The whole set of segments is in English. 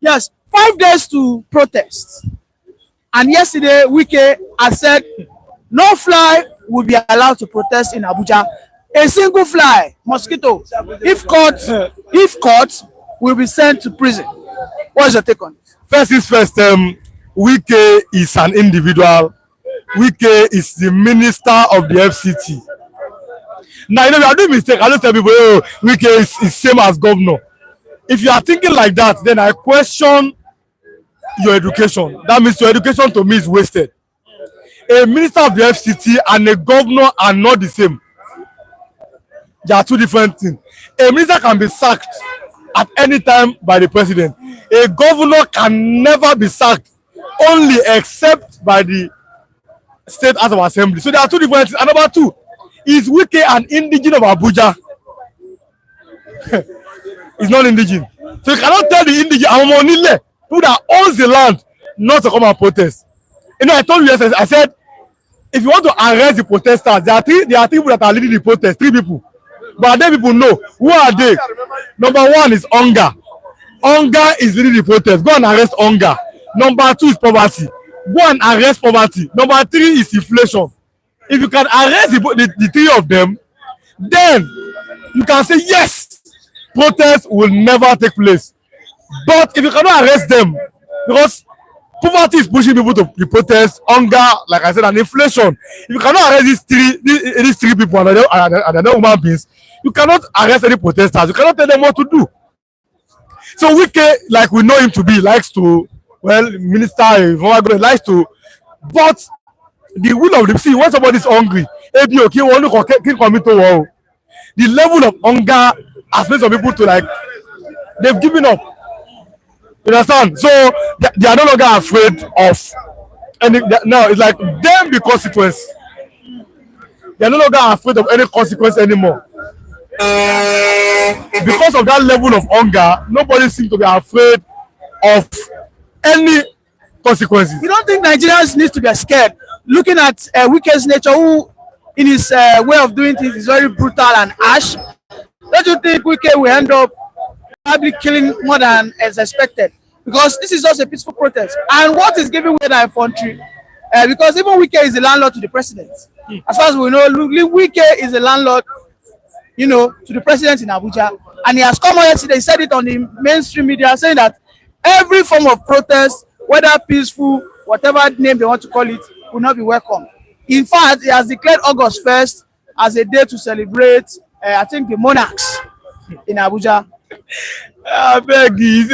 Yes, 5 days to protest. And yesterday, Wike has said no fly will be allowed to protest in Abuja. A single fly, mosquito, if caught, will be sent to prison. What's your take on this? First is first, Wike is an individual. Wike is the minister of the FCT. Now, you know, we are doing mistake. I don't tell people, oh, Wike is same as governor. If you are thinking like that, then I question your education. That means your education to me is wasted. A minister of the FCT and a governor are not the same. They are two different things. A minister can be sacked at any time by the president. A governor can never be sacked, only except by the State House of Assembly. So there are two different things. And number two, is Wike an indigene of Abuja? He's not indigene. So you cannot tell the indigene, Amonile, who that owns the land, not to come and protest. You know, I told you yesterday, I said, if you want to arrest the protesters, there are three people that are leading the protest, three people. But then people know, who are they? Number one is hunger. Hunger is leading the protest. Go and arrest hunger. Number two is poverty. Go and arrest poverty. Number three is inflation. If you can arrest the three of them, then you can say, yes, protest will never take place. But if you cannot arrest them, because poverty is pushing people to the protest, hunger, like I said, and inflation. If you cannot arrest these three people and they're not human beings, you cannot arrest any protesters. You cannot tell them what to do. So Wike, like we know him to be, likes to, well, minister, likes to, but the will of the sea, when somebody is hungry, the level of hunger has made some people to, like, they've given up. You understand? So they are no longer afraid of any. Now it's like them the consequence. They are no longer afraid of any consequence anymore. Because of that level of hunger, nobody seems to be afraid of any consequences. You don't think Nigerians need to be scared? Looking at Wike's nature, who in his way of doing things is very brutal and harsh. Don't you think Wike will end up probably killing more than is expected? Because this is just a peaceful protest. And what is giving way that infantry? Because even Wike is the landlord to the president. As far as we know, Wike is the landlord, you know, to the president in Abuja. And he has come out yesterday, he said it on the mainstream media, saying that every form of protest, whether peaceful, whatever name they want to call it, will not be welcome. In fact, he has declared August 1st as a day to celebrate, I think, the monarchs in Abuja. I beg you,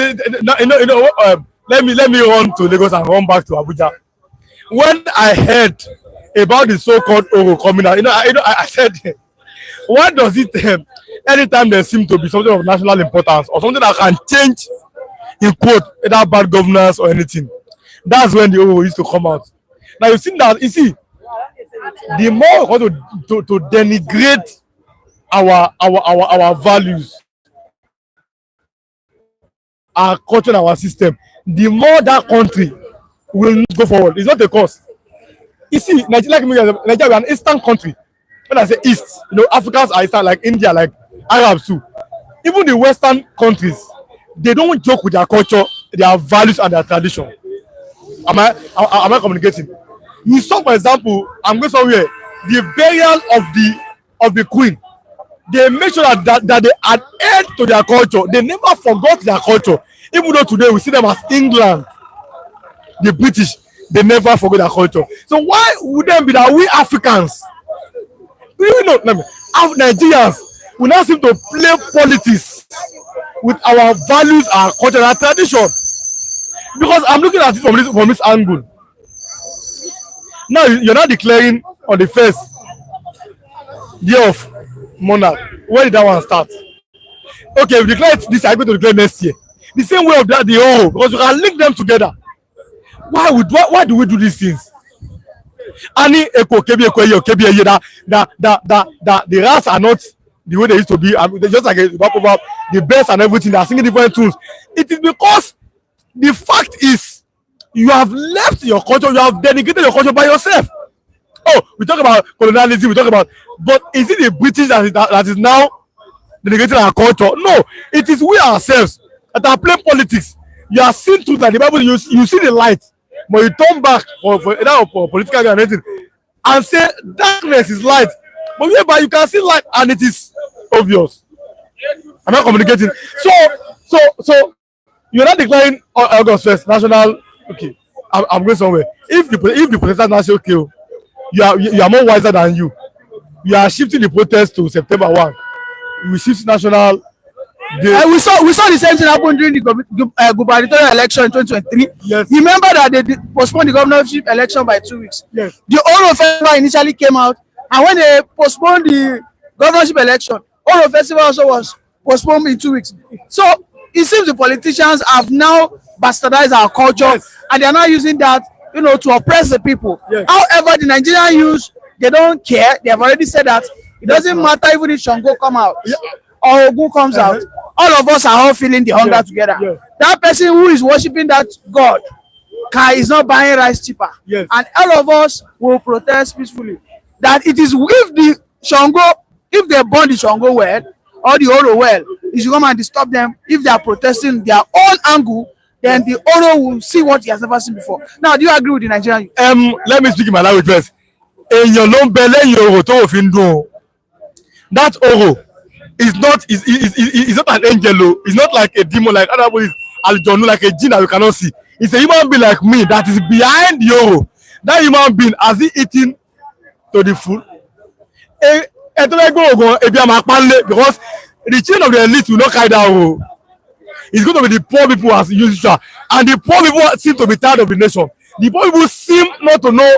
let me run to Lagos and run back to Abuja. When I heard about the so-called Oro coming out, I said, why does it anytime there seems to be something of national importance or something that can change, in quote, either bad governance or anything, that's when the Oro used to come out. Now you see that, the more we want to denigrate our values, our culture and our system, the more that country will not go forward. It's not a cause. You see, Nigeria is an eastern country. When I say east, Africans are eastern, like India, like Arabs too. Even the western countries, they don't joke with their culture, their values and their tradition. Am I communicating? You saw, for example, I'm going somewhere, the burial of the queen. They make sure that they adhere to their culture. They never forgot their culture. Even though today we see them as England, the British, they never forget their culture. So why would them be that we Africans, Nigerians, we now seem to play politics with our values, our culture, our tradition? Because I'm looking at it from this angle. Now you're not declaring on the first day of monarch. Where did that one start? Okay, we declare it this year, I'm going to declare next year. The same way of that, the whole, because you can link them together. Why do we do these things? Any the rats are not the way they used to be. They're just like the birds and everything. They are singing different tunes. It is because the fact is you have left your culture, you have denigrated your culture by yourself. Oh, we talk about colonialism, but is it the British that is now denigrating our culture? No, it is we ourselves that are playing politics. You are seen through that the Bible. You see the light, but you turn back for political and anything, and say darkness is light. But whereby you can see light and it is obvious. I'm not communicating. So you're not declaring August 1st national. Okay, I'm going somewhere. If the protesters now say okay, you are more wiser than you. You are shifting the protest to September 1. We shift national. We saw the same thing happen during the gubernatorial election in 2023. Yes. You remember that they postponed the governorship election by 2 weeks. Yes. The Oro Festival initially came out, and when they postponed the governorship election, Oro Festival also was postponed in 2 weeks. So it seems the politicians have now bastardized our culture, yes, and they are now using that, to oppress the people. Yes. However, the Nigerian youth, they don't care. They have already said that it doesn't matter even if Shango come out. Yeah. Or Ogun comes out, all of us are all feeling the hunger together. Yes. That person who is worshiping that God is not buying rice cheaper. Yes. And all of us will protest peacefully. That it is if they burn the Shango well or the Oro well, it should come and disturb them. If they are protesting their own angle, then the Oro will see what he has never seen before. Now, do you agree with the Nigerian? Let me speak in my language first. That Oro is not an angel. It's not like a demon like other boys, aljonu, like a jinn that you cannot see. It's a human being like me that is behind the Oro. That human being, has he eaten to the food? Because the chain of the elite will not carry that. It's going to be the poor people as usual, and the poor people seem to be tired of the nation. The poor people seem not to know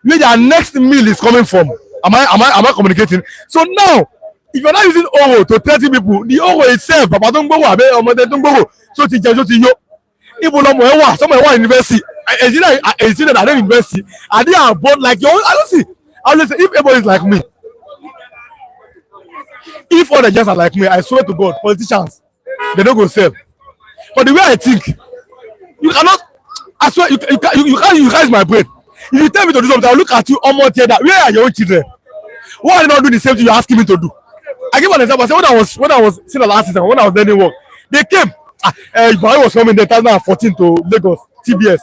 where their next meal is coming from. Am I communicating? So now, if you're not using Oro to 30 people, the Oro itself, Papa don't go so somewhere in university, I don't university, and they are both like your own. I don't see. I will say, if everybody is like me, if all the gens are like me, I swear to God, politicians, they don't go sell. But the way I think, you cannot. I swear you can't use my brain. If you tell me to do something, I'll look at you almost here that where are your own children? Why are you not doing the same thing you're asking me to do? I give an example. I said when I was still the last season, when I was learning work, they came. Ibrahim was coming in 2014 to Lagos, TBS.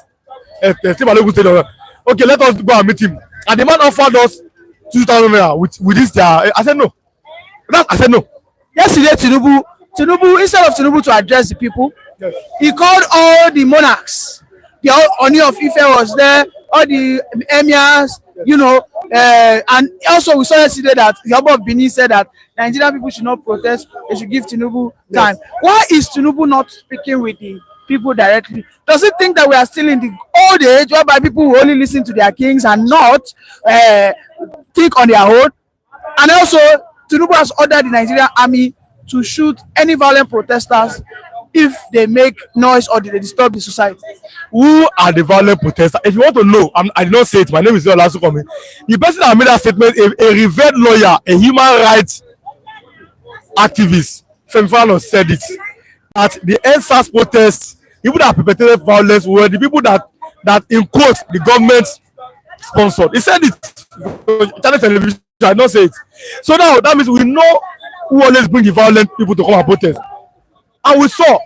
Okay, let us go and meet him. And the man offered us 2,000 naira with this. I said no. I said no. Yesterday, Tinubu, instead of Tinubu to address the people, yes, he called all the monarchs. The Oni of Ife was there, all the emirs, and also we saw yesterday that the Oba of Benin said that Nigerian people should not protest, they should give Tinubu time. Yes. Why is Tinubu not speaking with the people directly? Does he think that we are still in the old age whereby people will only listen to their kings and not think on their own? And also, Tinubu has ordered the Nigerian army to shoot any violent protesters if they make noise or they disturb the society. Who are the violent protesters? If you want to know, I did not say it. My name is Olasukomi. The person that made that statement, a revered lawyer, a human rights activist, Femfano, said it. That the NSAS protests, people that perpetrated violence were the people that in quote the government sponsored. He said it. Channel television, I did not say it. So now that means we know who always bring the violent people to come and protest. And we saw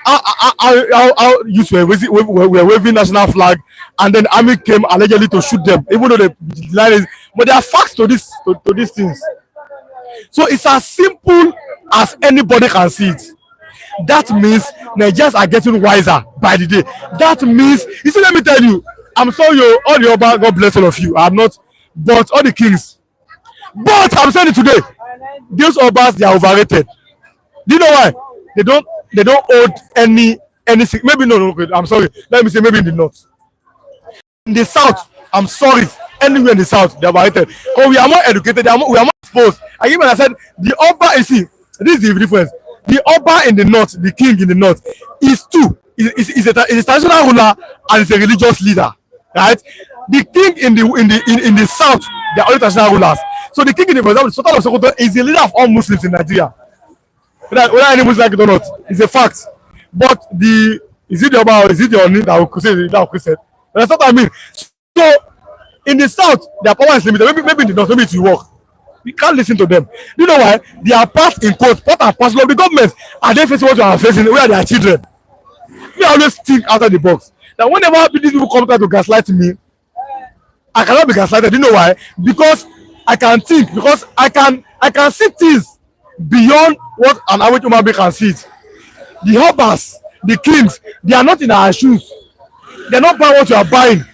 how youths were waving national flag, and then the army came allegedly to shoot them, even though the line is. But there are facts to these things. So it's as simple as anybody can see it. That means Nigerians are getting wiser by the day. That means, you see, let me tell you, I'm sorry, all the Oba, God bless all of you. I'm not, but all the kings. But I'm saying it today, those Obas, they are overrated. Do you know why? They don't hold any maybe no, I'm sorry. Let me say maybe in the north. In the south, I'm sorry. Anywhere in the south, they're overrated. Because we are more educated, we are more exposed. I said the Oba, you see, this is the difference. The Oba in the north, the king in the north, is two. Is a traditional ruler and is a religious leader, right? The king in the south, they are all traditional rulers. So the king in the, for example, Sultan of Sokoto is the leader of all Muslims in Nigeria. Whether any Muslim like it or not, it's a fact. But is it the Oba or is it the Oni that will say that? That's what I mean. So in the south, their power is limited. Maybe in the north, maybe it will work. We can't listen to them. You know why? They are part and parcel of the government. Are they facing what you are facing? Where are their children? Me, I always think outside the box. Now, whenever these people come try to gaslight me, I cannot be gaslighted. You know why? Because I can think. Because I can see things beyond what an average human being can see. It. The hobbers, the kings, they are not in our shoes. They are not buying what you are buying.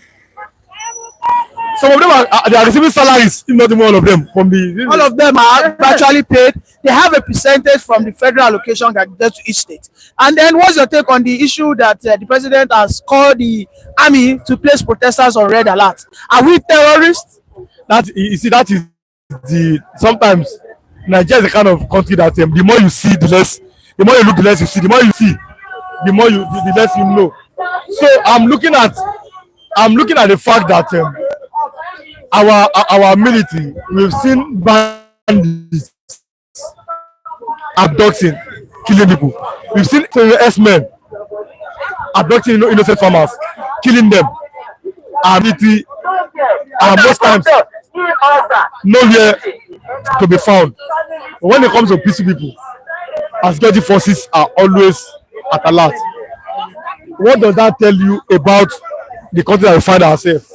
Some of them they are receiving salaries, if not even all of them. All of them are virtually paid. They have a percentage from the federal allocation that goes to each state. And then, what's your take on the issue that the president has called the army to place protesters on red alert? Are we terrorists? That you see, that is the sometimes Nigeria is the kind of country that the more you see, the less, the more you look, the less you see. The more you see, the less you know. So I'm looking at the fact that. Our military, we've seen bandits abducting, killing people. We've seen S-men abducting innocent farmers, killing them. Our military are most times nowhere to be found. But when it comes to peaceful people, our security forces are always at alert. What does that tell you about the country that we find ourselves?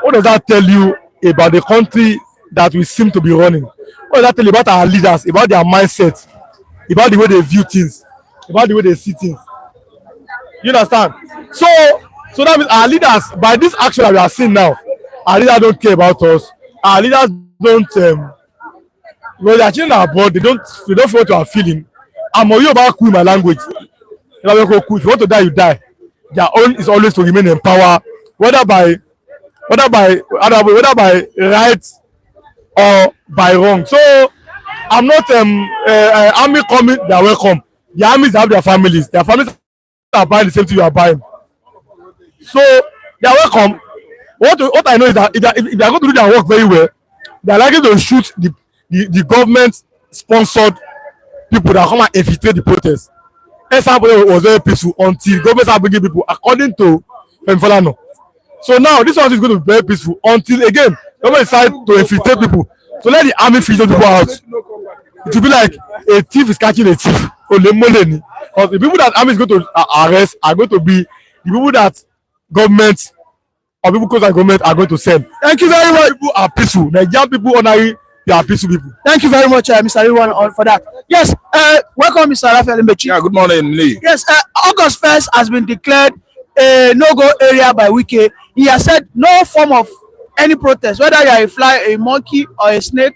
What does that tell you about the country that we seem to be running? What does that tell you about our leaders, about their mindset, about the way they view things, about the way they see things? You understand? So that means our leaders, by this action that we are seeing now, our leaders don't care about us. Our leaders don't. When they are changing our board, they don't feel what you are feeling. I'm on you about cool in my language. If you want to die, you die. Their own is always to remain in power, whether by right or by wrong. So I'm not army coming, they are welcome. The armies have their families are buying the same thing you are buying, so they are welcome. What I know is that if they are going to do their work very well, they are likely to shoot the government sponsored people that come and infiltrate the protest. SH00T was very peaceful until government started bringing people, according to Femfolano. So now this one is going to be very peaceful until again government decide to infiltrate people. So let the army filter people out. It will be like a thief is catching a thief. Because the people that army is going to arrest are going to be the people that government or people close to government are going to send. Thank you very much. People are peaceful. Nigerian people honoring they are peaceful people. Thank you very much, Mr. Riwan, for that. Yes, welcome, Mr. Raphael Mbechi. Yeah, good morning, Lee. Yes, August 1st has been declared a no-go area by Wike. He has said no form of any protest, whether you are a fly, a monkey, or a snake,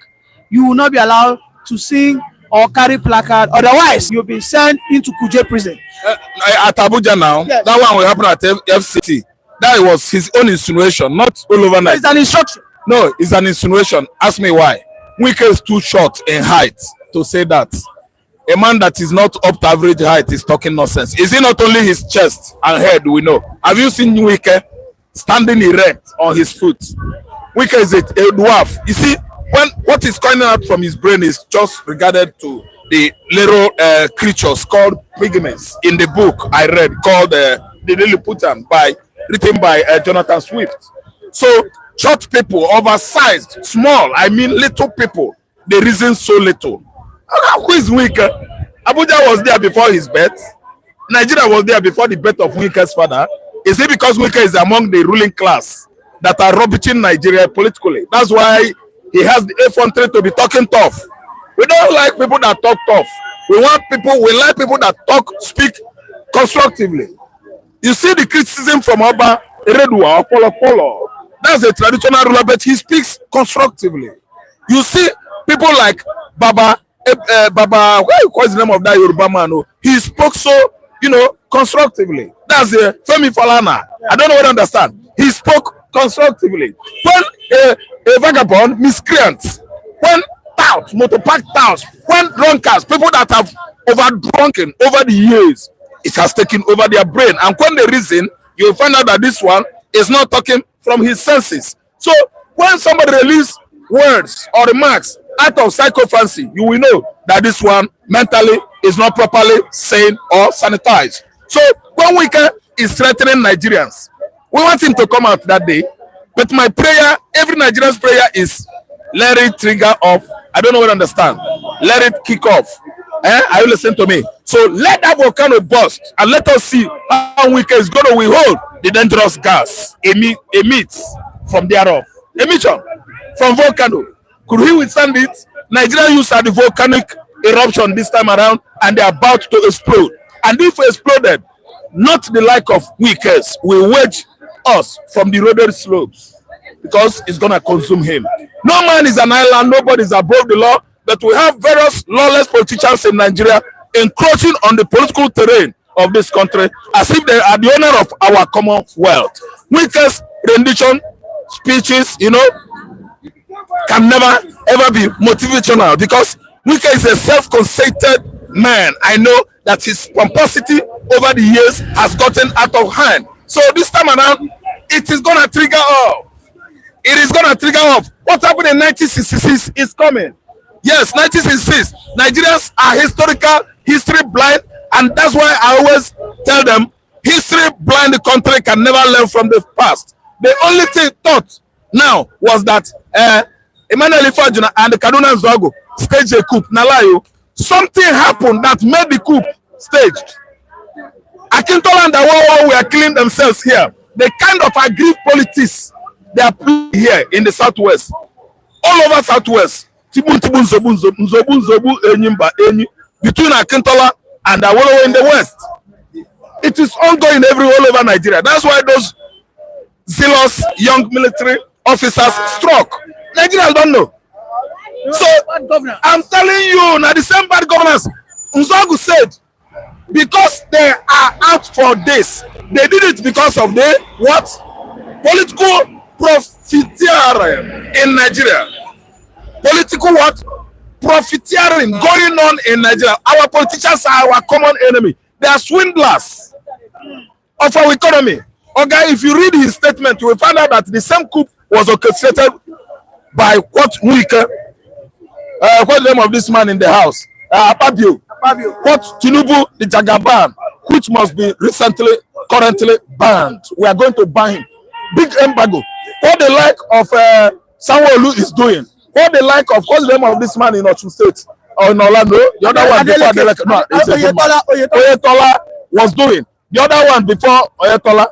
you will not be allowed to sing or carry placard. Otherwise, you'll be sent into Kuje prison. At Abuja now, yes. That one will happen at FCT. That was his own insinuation, not all over Nigeria. It's an instruction. No, it's an insinuation. Ask me why. Wike is too short in height to say that. A man that is not up to average height is talking nonsense. Is it not only his chest and head we know? Have you seen Wike standing erect on his foot? Wike is a dwarf. You see, when what is coming out from his brain is just regarded to the little creatures called pygmies in the book I read called the Lilliputian written by Jonathan Swift. So short people, oversized, small, I mean little people, they reason so little. Who is Wike? Abuja was there before his birth. Nigeria was there before the birth of Wike's father. Is it because Wike is among the ruling class that are rubbishing Nigeria politically? That's why he has the effrontery to be talking tough. We don't like people that talk tough. We like people that speak constructively. You see the criticism from Oba Eredua or Polo. That's a traditional ruler, but he speaks constructively. You see people like Baba, what is the name of that Yoruba man? He spoke so, constructively. That's Femi Falana. I don't know what to understand. He spoke constructively. When a vagabond, miscreants, when touts, motopark touts, when drunkards, people that have overdrunken over the years, it has taken over their brain. And when they reason, you'll find out that this one is not talking from his senses. So when somebody releases words or remarks out of psychophancy, you will know that this one mentally is not properly sane or sanitized. So when Wike is threatening Nigerians, we want him to come out that day. But my prayer, every Nigerian's prayer is let it trigger off. I don't know what to understand. Let it kick off. Are you listening to me? So let that volcano burst and let us see how Wike is going to withhold the dangerous gas emits from thereof. Emission from volcano. Could he withstand it? Nigeria used at the volcanic eruption this time around, and they're about to explode. And if we exploded, not the like of Wike's will wedge us from the eroded slopes, because it's gonna consume him. No man is an island, nobody is above the law, but we have various lawless politicians in Nigeria encroaching on the political terrain of this country as if they are the owner of our commonwealth. Wike's rendition speeches, can never ever be motivational, because Wike is a self-conceited man. I know that his pomposity over the years has gotten out of hand. So this time around, it is gonna trigger off. It is gonna trigger off. What happened in 1966 is coming. Yes, 1966. Nigerians are history blind, and that's why I always tell them, history blind country can never learn from the past. The only thing thought now was that Emmanuel Ifajuna and the Kaduna Nzago staged a coup. Nalayo, something happened that made the coup staged. Akintola and Awowo were killing themselves here. The kind of aggrieved politics they are playing here in the southwest, all over southwest. Between Akintola and Awowo in the west, it is ongoing all over Nigeria. That's why those zealous young military officers struck. Nigerians don't know. So I'm telling you, now the same bad governance. Nzagu said, because they are out for this, they did it because of the what? Political profiteering in Nigeria. Political what? Profiteering going on in Nigeria. Our politicians are our common enemy. They are swindlers of our economy. Okay, if you read his statement, you will find out that the same coup was orchestrated by what Wike, what's the name of this man in the house? Apabio. What Tinubu, the Jagaban, which must be currently banned. We are going to ban him. Big embargo. What the like of Sanwo-Olu is doing. What the like of, what's the name of this man in Osun State? Or in Orlando? The other one before Adeleke. No, Oyetola was doing. The other one before Oyetola,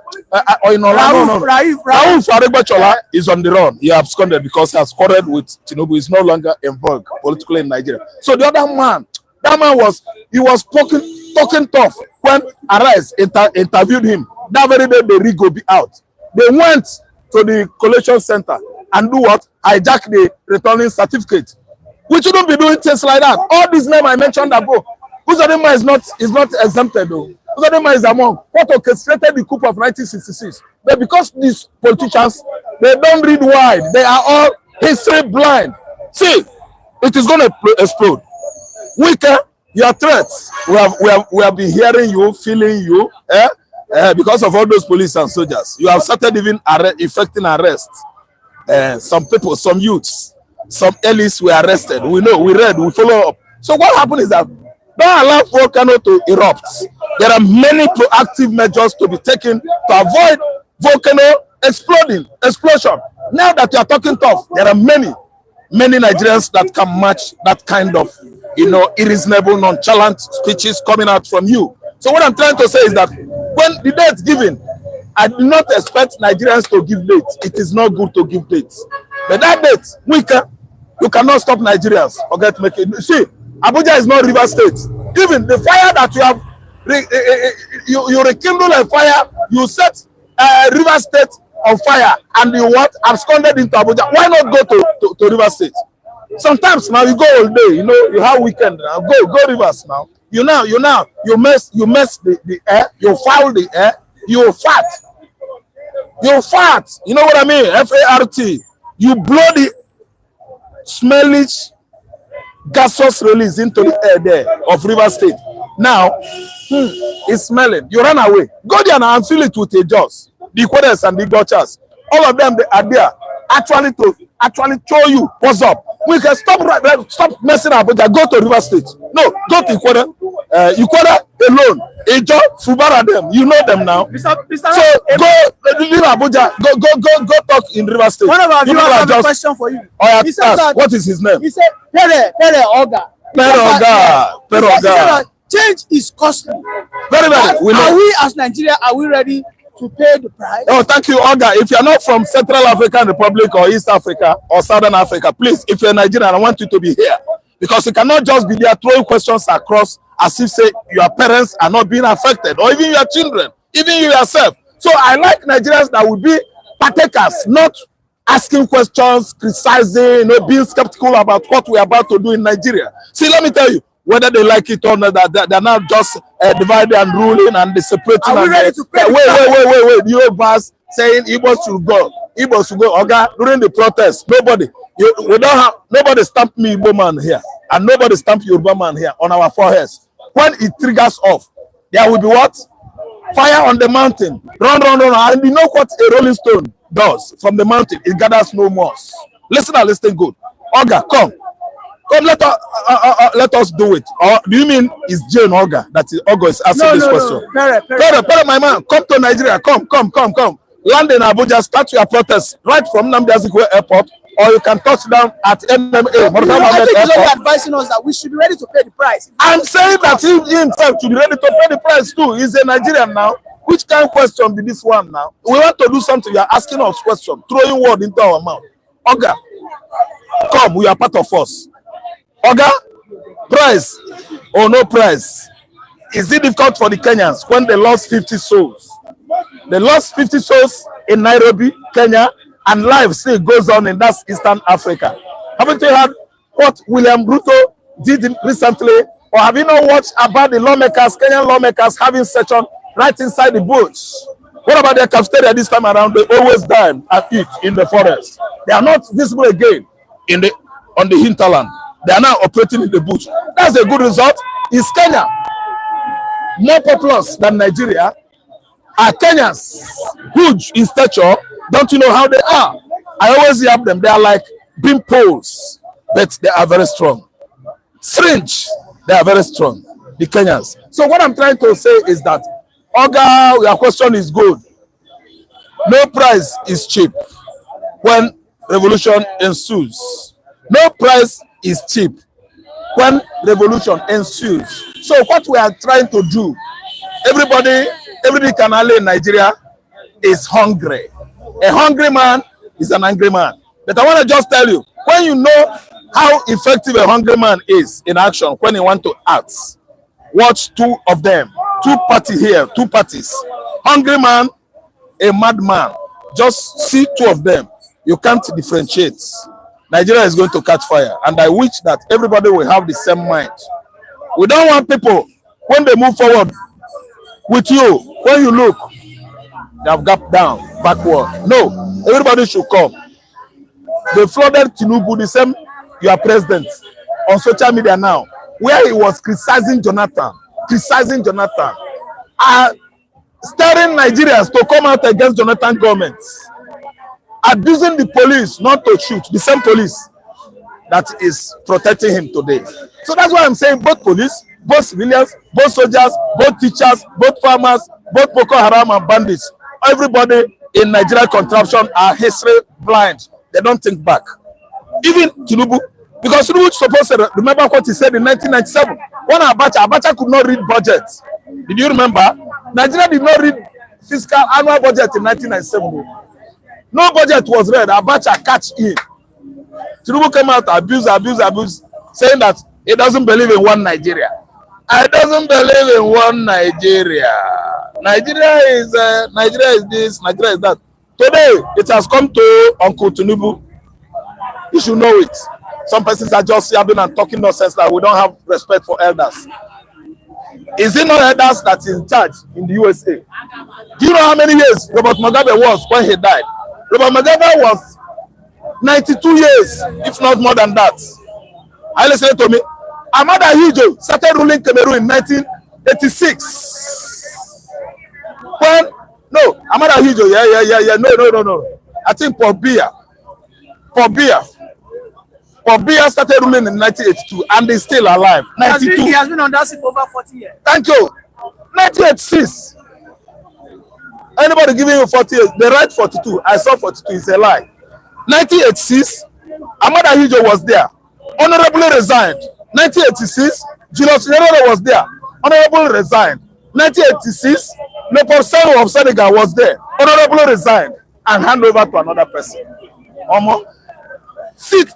or in Orlando, Rauf Aregbechola is on the run. He absconded because he has quarreled with Tinubu. Is no longer in vogue politically in Nigeria. So the other man, that man was talking tough when Arise interviewed him. That very day, the rig will be out. They went to the collation center and do what? Hijack the returning certificate. We shouldn't be doing things like that. All these names I mentioned above, Uzodinma is not exempted though. Uzodinma is among what orchestrated the coup of 1966. But because these politicians, they don't read wide, they are all history blind. See, it is going to explode. Wike, your threats, we have been hearing you, feeling you, because of all those police and soldiers. You have started even effecting arrests. Some people, some youths, some elites were arrested. We know, we read, we follow up. So what happened is that don't allow volcano to erupt. There are many proactive measures to be taken to avoid volcano explosion. Now that you are talking tough, there are many Nigerians that can match that kind of, irreasonable, nonchalant speeches coming out from you. So what I'm trying to say is that when the date given, I do not expect Nigerians to give dates. It is not good to give dates. But that date, you cannot stop Nigerians. Forget making. See, Abuja is not River State. Even the fire that you have, you rekindle a fire, you set River State on fire, and you absconded into Abuja. Why not go to River State? Sometimes now you go all day. You have weekend. Go Rivers now. You mess the air. You foul the air. You fart. You know what I mean? F-A-R-T. You blow the smellish gaseous release into the air there of River State. Now, it's smelling. You run away. Go there now and fill it with a jaws. The Protets and the Dutchers. All of them, they are there actually to show you what's up. We can stop messing up. Go to River State. No, go to Ikwere alone. Ejo, Fubara them. You know them now. So go leave Abuja. Go talk in River State. One of our viewers have a question for you. He said that, what is his name? He said Pere Oga. Peroga. Change is costly. Very, very. Are we as Nigeria, are we ready to pay the price? Oh, thank you, Oga. If you're not from Central African Republic or East Africa or Southern Africa, please, if you're Nigerian, I want you to be here. Because you cannot just be there throwing questions across as if, say, your parents are not being affected, or even your children, even you yourself. So I like Nigerians that will be partakers, not asking questions, criticizing, being skeptical about what we're about to do in Nigeria. See, let me tell you, whether they like it or not, they're not just dividing and ruling and separating. Are we ready to pay? Wait. You guys saying Igbo should go. Igbo should go. Okay, during the protest, nobody stamped me Igbo man here, and nobody stamped Yoruba man here on our foreheads. When it triggers off, there will be what? Fire on the mountain. Run. And you know what a rolling stone does from the mountain? It gathers no moss. Listen good. Oga, come, let us do it. Or do you mean it's Jane Oga that Oga is asking this question? Pere, my man, come to Nigeria. Come. Land in Abuja, start your protest right from Nnamdi Azikiwe Airport, or you can touch down at MMA. I think he's only advising us that we should be ready to pay the price. I'm saying that he himself should be ready to pay the price too. He's a Nigerian now. Which kind of question be this one now? We want to do something. You are asking us question, throwing word into our mouth. Oga, come, we are part of us. Oga, price or no price? Is it difficult for the Kenyans when they lost 50 souls? They lost 50 souls in Nairobi, Kenya, and life still goes on in that Eastern Africa. Haven't you heard what William Ruto did recently? Or have you not watched about the lawmakers, Kenyan lawmakers having session right inside the bush? What about their cafeteria this time around? They always dine and eat in the forest. They are not visible again on the hinterland. They are now operating in the bush. That's a good result. Is Kenya more populous than Nigeria? Are Kenyans huge in stature? Don't you know how they are? I always hear them. They are like beam poles, but they are very strong. Strange, they are very strong, the Kenyans. So what I'm trying to say is that, Oga, your question is good. No price is cheap when revolution ensues. No price is cheap when revolution ensues. So what we are trying to do, everybody canale in Nigeria is hungry. A hungry man is an angry man. But I want to just tell you, when you know how effective a hungry man is in action, when he wants to act, watch two of them. Two parties here, two parties. Hungry man, a madman. Just see two of them. You can't differentiate. Nigeria is going to catch fire. And I wish that everybody will have the same mind. We don't want people, when they move forward with you, when you look, they have gap down, backward. No, everybody should come. They flooded Tinubu, the same your president, on social media now, where he was criticizing Jonathan, stirring Nigerians to come out against Jonathan government, abusing the police not to shoot, the same police that is protecting him today. So that's why I'm saying both police, both civilians, both soldiers, both teachers, both farmers, both Boko Haram and bandits, everybody in Nigeria contraption are history blind. They don't think back. Even Tinubu, because Tinubu is supposed to remember what he said in 1997. When Abacha could not read budget. Did you remember? Nigeria did not read fiscal annual budget in 1997. No budget was read. Abacha catch in. Tinubu came out, abuse, saying that he doesn't believe in one Nigeria. I doesn't believe in one Nigeria. Nigeria is this, Nigeria is that. Today, it has come to Uncle Tinubu. You should know it. Some persons are just yapping and talking nonsense that we don't have respect for elders. Is it not elders that is in charge in the USA? Do you know how many years Robert Mugabe was when he died? Robert Mugabe was 92 years, if not more than that. Are you listening to me? Amada Hijo started ruling Cameroon in 1986. When Amada Hijo, no. I think Paul Biya started ruling in 1982 and is still alive. 92. He has been on that seat for over 40 years. Thank you. 1986. Anybody giving you 40 years? They write 42. I saw 42. It's a lie. 1986. Amada Hijo was there. Honorably resigned. 1986, Julius Nyerere was there. Honorable resigned. 1986, Leopold Senghor of Senegal was there. Honorable resigned and hand over to another person. Sit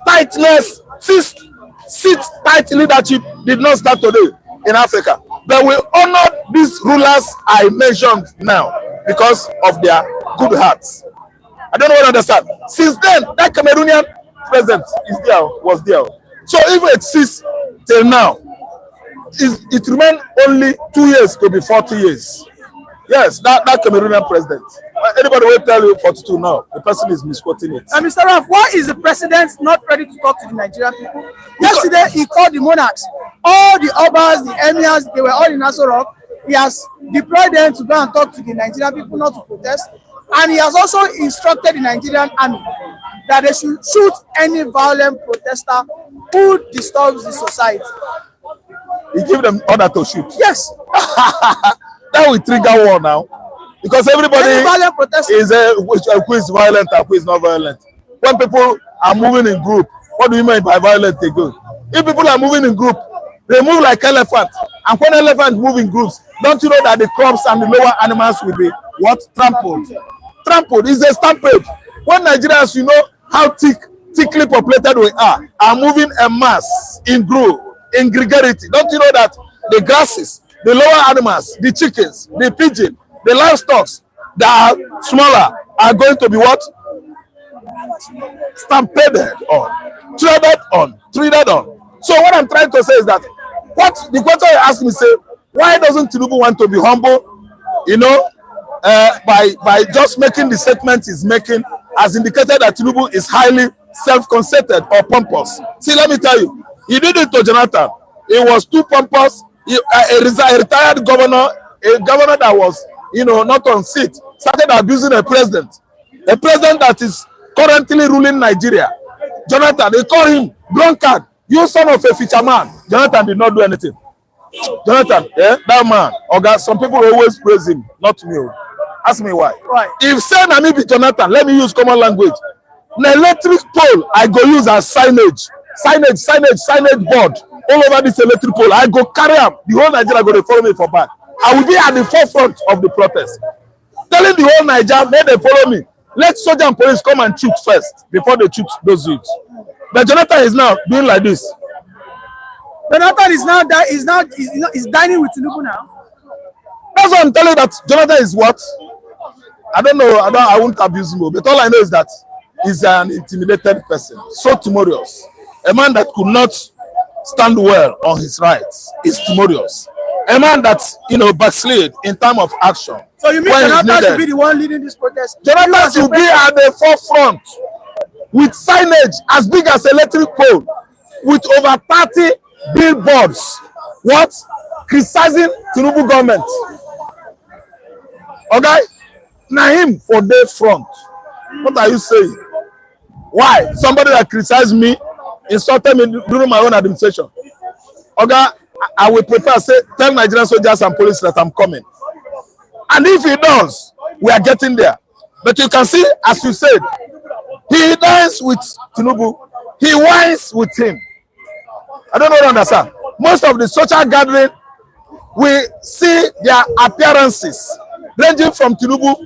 tight leadership did not start today in Africa. But we honor these rulers I mentioned now because of their good hearts. I don't know what to understand. Since then, that Cameroonian president was there. So even it ceased till now, it remained only 2 years to be 40 years. Yes, that Cameroonian president. Anybody will tell you 42 now. The person is misquoting it. And Mr. Raf, why is the president not ready to talk to the Nigerian people? Yesterday, he called the monarchs. All the Obas, the emirs, they were all in Aso Rock. He has deployed them to go and talk to the Nigerian people, not to protest. And he has also instructed the Nigerian army that they should shoot any violent protester who disturbs the society. He gave them order to shoot. Yes. That will trigger war now. Because everybody is who is violent and who is not violent. When people are moving in group, what do you mean by violent again? If people are moving in group, they move like elephants. And when elephants move in groups, don't you know that the crops and the lower animals will be what? Trampled. Trampled is a stampede. When Nigerians, you know how thickly populated we are moving en masse in group, in gregarity. Don't you know that the grasses, the lower animals, the chickens, the pigeon, the livestock that are smaller are going to be what? Stampeded on, treated on. So what I'm trying to say is that the question you ask me, say, why doesn't Tinubu want to be humble? You know, by just making the statement he's making, has indicated that Tinubu is highly self-conceited or pompous. See, let me tell you, he did it to Jonathan. He was too pompous. A retired governor, a governor that was, you know, not on seat, started abusing a president that is currently ruling Nigeria. Jonathan, they call him drunkard. You son of a fisherman. Jonathan did not do anything. Jonathan, that man, okay, some people always praise him, not me. Ask me why. Right. If say na me be Jonathan, let me use common language. An electric pole I go use as signage board all over this electric pole. I go carry up. The whole Nigeria go to follow me for back. I will be at the forefront of the protest, telling the whole Nigeria, may they follow me. Let soldier and police come and shoot first before they shoot those youths. But Jonathan is now doing like this. Jonathan is dining with Tinubu now. That's why I'm telling you that Jonathan is what? I don't know. I won't abuse him, but all I know is that he's an intimidated person, so timorous. A man that could not stand well on his rights is timorous. A man that, you know, backslid in time of action. So you mean Jonathan should be the one leading this protest? Jonathan should be at the forefront with signage as big as electric pole, with over 30 billboards. What? Criticizing Tinubu government. Okay? Now him for the front. What are you saying? Why? Somebody that criticized me, insulted me during my own administration. Okay? I will prepare, tell Nigerian soldiers and police that I'm coming. And if he does, we are getting there. But you can see, as you said, he dines with Tinubu. He wines with him. I don't know what to understand. Most of the social gathering, we see their appearances ranging from Tinubu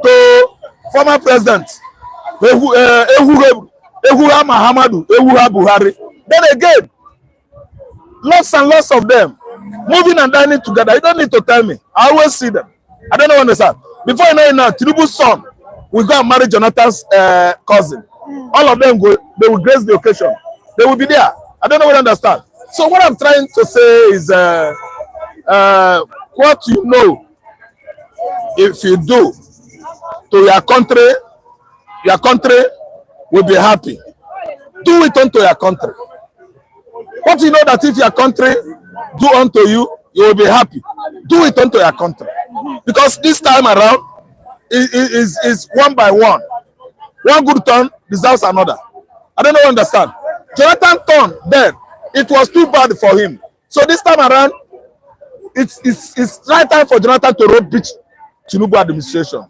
to former president Ehuha Mahamadu, Ehuha Buhari. Then again, lots and lots of them moving and dining together. You don't need to tell me. I always see them. I don't know what to understand. Before you know it now, Tinubu's son will go and marry Jonathan's cousin. All of them they will grace the occasion. They will be there. I don't know what to understand. So what I'm trying to say is what you know, if you do to your country will be happy. Do it unto your country. What you know that if your country do unto you, you will be happy. Do it unto your country. Because this time around is one by one. One good turn deserves another. I don't know what to understand. Jonathan turn then. It was too bad for him. So this time around, it's right time for Jonathan to road beach Tinubu administration.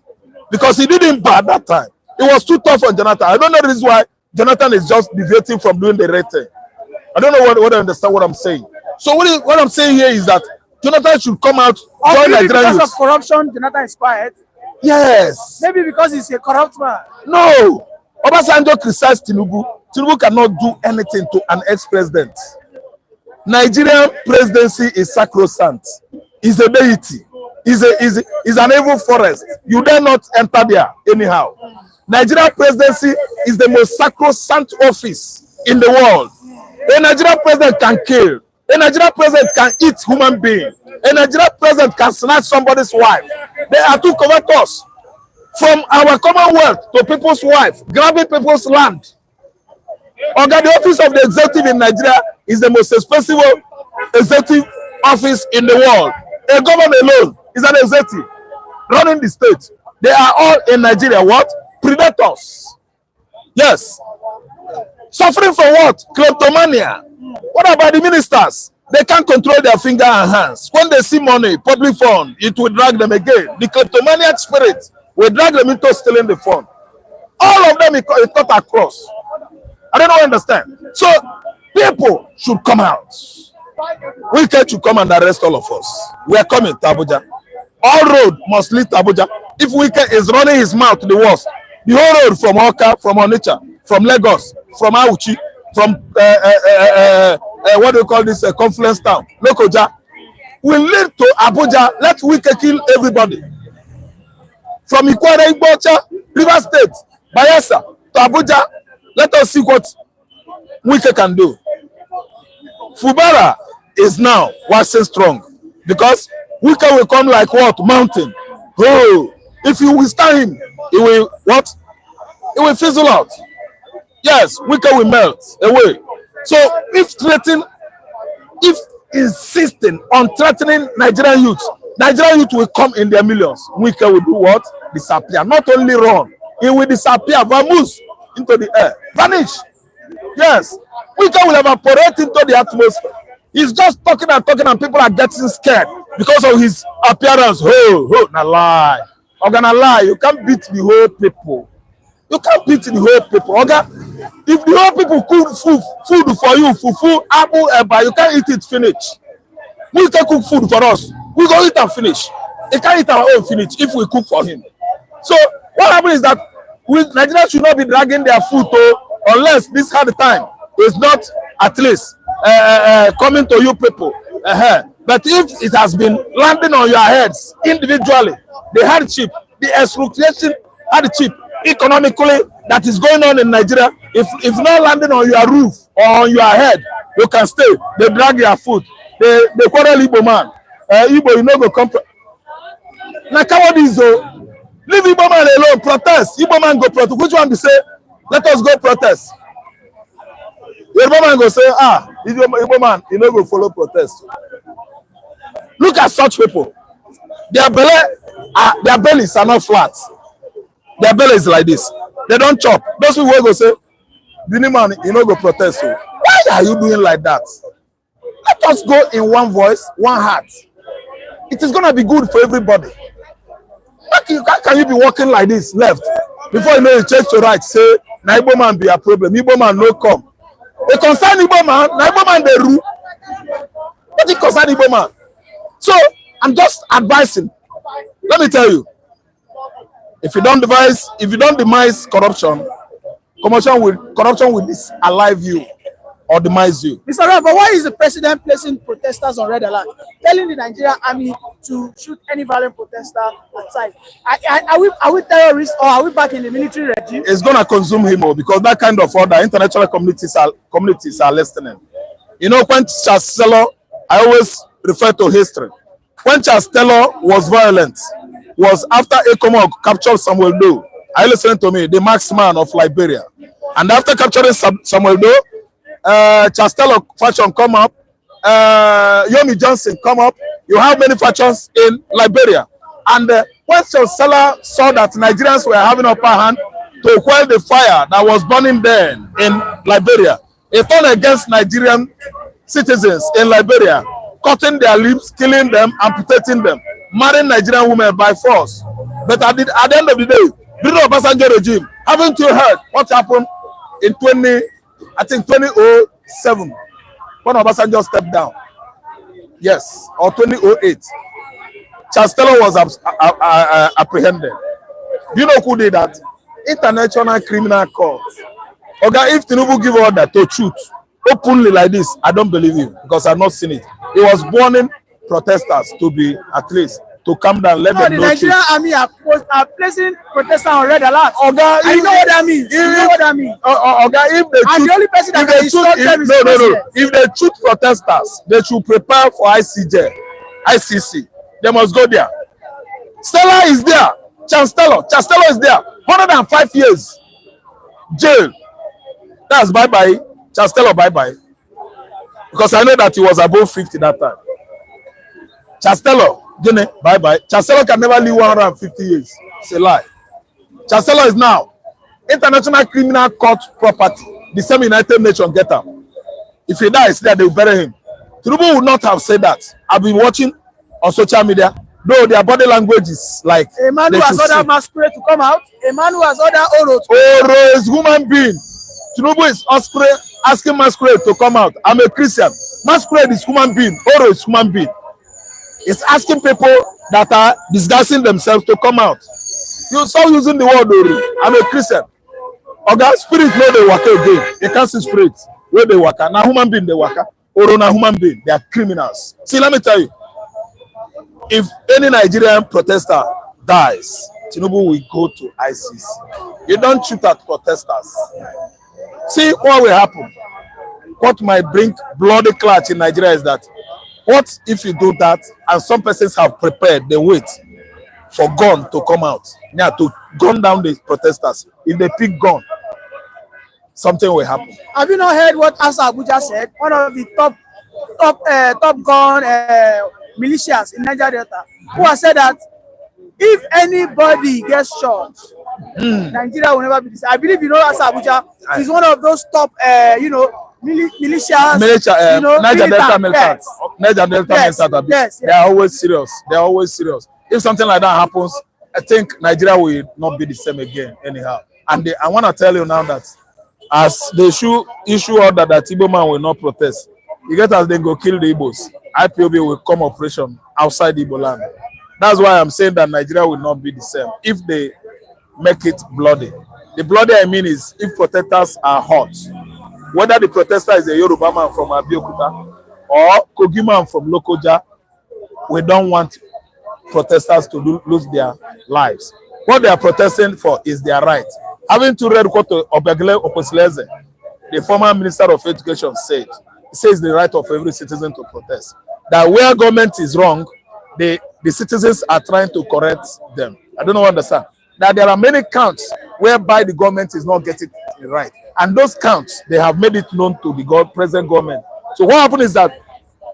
Because he didn't bad that time. It was too tough on Jonathan. I don't know the reason why Jonathan is just deviating from doing the right thing. I don't know what I understand what I'm saying. So what I'm saying here is that Jonathan should come out, join Maybe Nigerian because youth. of corruption, Jonathan is quiet. Yes. Maybe because he's a corrupt man. No. Obasanjo criticized Tinubu. Tinubu cannot do anything to an ex-president. Nigerian presidency is sacrosanct. Is a deity. Is an evil forest. You dare not enter there anyhow. Nigerian presidency is the most sacrosanct office in the world. A Nigerian president can kill. A Nigerian president can eat human being. A Nigerian president can snatch somebody's wife. They are too covetous. From our commonwealth to people's wife, grabbing people's land. Okay, the office of the executive in Nigeria is the most expensive executive office in the world. A government alone is an executive running the state. They are all in Nigeria. What? Predators. Yes. Suffering from what? Kleptomania. What about the ministers? They can't control their finger and hands. When they see money, public fund, it will drag them again. The kleptomaniac spirit will drag them into stealing the fund. All of them is cut across. I don't understand. So people should come out. Wike should come and arrest all of us. We are coming to Abuja. All road must lead to Abuja. If Wike is running his mouth to the worst, the whole road from Oka, from Onitsha, from Lagos, from Auchi, from what do you call this confluence town, Lokoja, will lead to Abuja. Let Wike kill everybody. From Ikwere, Igbocha, River State, Bayelsa to Abuja, let us see what Wike can do. Fubara is now waxing strong because Wike will come like what? Mountain. Oh, if you withstand him, he will what? It will fizzle out. Yes, Wike will melt away. So if insisting on threatening Nigerian youth will come in their millions. Wike will do what? Disappear. Not only run, he will disappear, vamoose into the air, vanish. Yes, Wike will evaporate into the atmosphere. He's just talking and people are getting scared because of his appearance. Oh, na lie. I'm gonna lie. You can't beat the whole people. You can't beat the whole people. Okay? If the whole people cook food for you, fufu, apple, eba, you can't eat it finish. We can cook food for us. We go eat and finish. He can't eat our own finish if we cook for him. So what happens is that Nigerians should not be dragging their food unless this hard time is not at least coming to you people. But if it has been landing on your heads individually, the hardship, the excruciating hardship economically that is going on in Nigeria, if not landing on your roof or on your head, you can stay. They drag your food. They quarrel Igbo man. Igbo, you know, go come. Now, cowardice, leave Igbo man alone. Protest. Igbo man go protest. Which one be say? Let us go protest. Igbo man go say, Igbo man, you know, go follow protest. Look at such people. Their bellies are not flat. Their belly is like this. They don't chop. Those people will go say, Bini man, you know, go protest. So why are you doing like that? Let us go in one voice, one heart. It is going to be good for everybody. How can you be walking like this, left? Before you know you change to right, say, na Igbo man be a problem. Igbo man no come. They concern Igbo man, na Igbo man they rule. What it concern Igbo man? So, I'm just advising. Let me tell you. If you don't demise corruption, corruption will disalive you or demise you. Mr. Ram, but why is the president placing protesters on red alert, telling the Nigerian army to shoot any violent protester outside? Are we terrorists or are we back in the military regime? It's going to consume him because that kind of order, international communities are listening. You know, when Charles Taylor, I always refer to history. When Charles Taylor was violent, was after Ekomog captured Samuel Doe. Are you listening to me? The marksman of Liberia. And after capturing Samuel Doe, Charles Taylor faction come up, Yomi Johnson come up. You have many factions in Liberia. And when Charles Taylor saw that Nigerians were having upper hand to quell the fire that was burning there in Liberia, he turned against Nigerian citizens in Liberia, cutting their lips, killing them, amputating them, marrying Nigerian women by force. But at the end of the day, during the Obasanjo regime, haven't you heard what happened in 2007? when Obasanjo stepped down. Yes, or 2008. Chancellor was apprehended. Do you know who did that? International Criminal Court. Okay, if Tinubu give order to shoot openly like this, I don't believe him because I've not seen it. He was warning protesters to be at least to calm down. Let them the know. Nigerian army are placing protesters on red alert. Okay, I know what that means. You know what that means. Okay, if they And shoot, the only person that can instruct them is the president. If they shoot protesters, they should prepare for ICC. They must go there. Stella is there. Chancellor is there. 105 years jail. That's bye-bye. Chancellor bye-bye. Because I know that he was above 50 that time. Chancellor, bye-bye. Chancellor can never live 150 years. It's a lie. Chancellor is now International Criminal Court property. The same United Nations get him. If he dies there, they will bury him. Tinubu would not have said that. I've been watching on social media, though their body language is like a man who has ordered Masquerade to come out, a man who has ordered Oro to Oro is human being. Tinubu is asking Masquerade to come out. I'm a Christian. Masquerade is human being. Oro is human being. It's asking people that are disguising themselves to come out. You stop using the word Oro. I'm a Christian. Okay, spirit no they waka again. They can't see spirit. Where they waka. Now human being they waka. Oro na human being. They are criminals. See, let me tell you. If any Nigerian protester dies, Tinubu will go to ICC. You don't shoot at protesters. See what will happen. What might bring bloody clash in Nigeria is that what if you do that and some persons have prepared, they wait for gun to come out. Now to gun down the protesters. If they pick gun, something will happen. Have you not heard what Abuja said? One of the top gun militias in Niger Delta, who has said that if anybody gets shot, Nigeria will never be this. I believe Abuja is one of those top militias. Niger Delta militants. Niger Delta militants. Yes. They are always serious. They are always serious. If something like that happens, I think Nigeria will not be the same again anyhow. And I want to tell you now that as they issue order that Igbo man will not protest, you get as they go kill the Igbos, IPOB will come operation outside Igbo land. That's why I'm saying that Nigeria will not be the same if they make it bloody. The bloody I mean is if protesters are hot, whether the protester is a Yoruba man from Abuja or Kogi man from Lokoja, we don't want protesters to lose their lives. What they are protesting for is their right. Having to read what Obegle Oposileze, the former Minister of Education, said, he says the right of every citizen to protest. That where government is wrong, the citizens are trying to correct them. I don't know what to understand. That there are many counts whereby the government is not getting it right. And those counts, they have made it known to the present government. So what happened is that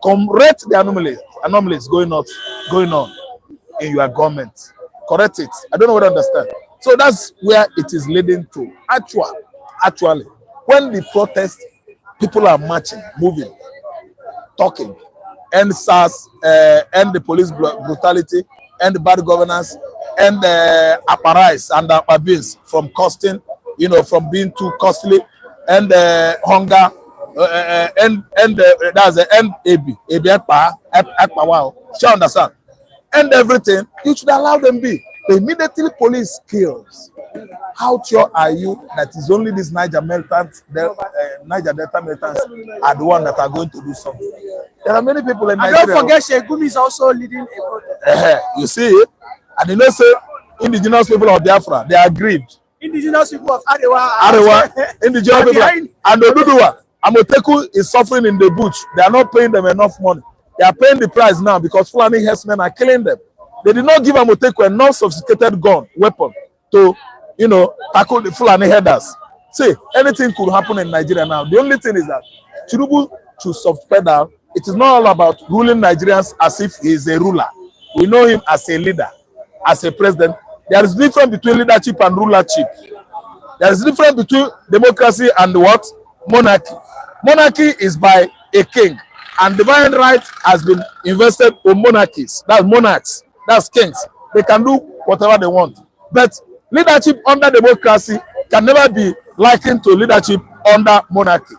correct the anomalies going on in your government. Correct it. I don't know what to understand. So that's where it is leading to. Actually, when the protest, people are marching, moving, talking, end SARS, end the police brutality, end the bad governance, end the apparatus and the abuse from costing, from being too costly, and hunger, that's the end wow. Sure, understand? And everything, you should allow them be. The immediately police kills. How sure are you that it's only these Niger Delta militants are the ones that are going to do something? There are many people in Nigeria. And don't forget Shegumi is also leading a protest. You see it? And say indigenous people of Biafra, they are grieved. Indigenous people of Arewa, indigenous people, and Oduduwa, Amoteku is suffering in the bush. They are not paying them enough money. They are paying the price now because Fulani herdsmen are killing them. They did not give Amoteku enough sophisticated weapon to, tackle the Fulani herders. See, anything could happen in Nigeria now. The only thing is that Tinubu should soft pedal. It is not all about ruling Nigerians as if he is a ruler. We know him as a leader, as a president. There is difference between leadership and rulership. There is difference between democracy and what? Monarchy. Monarchy is by a king. And divine right has been invested in monarchies. That's monarchs. That's kings. They can do whatever they want. But leadership under democracy can never be likened to leadership under monarchy.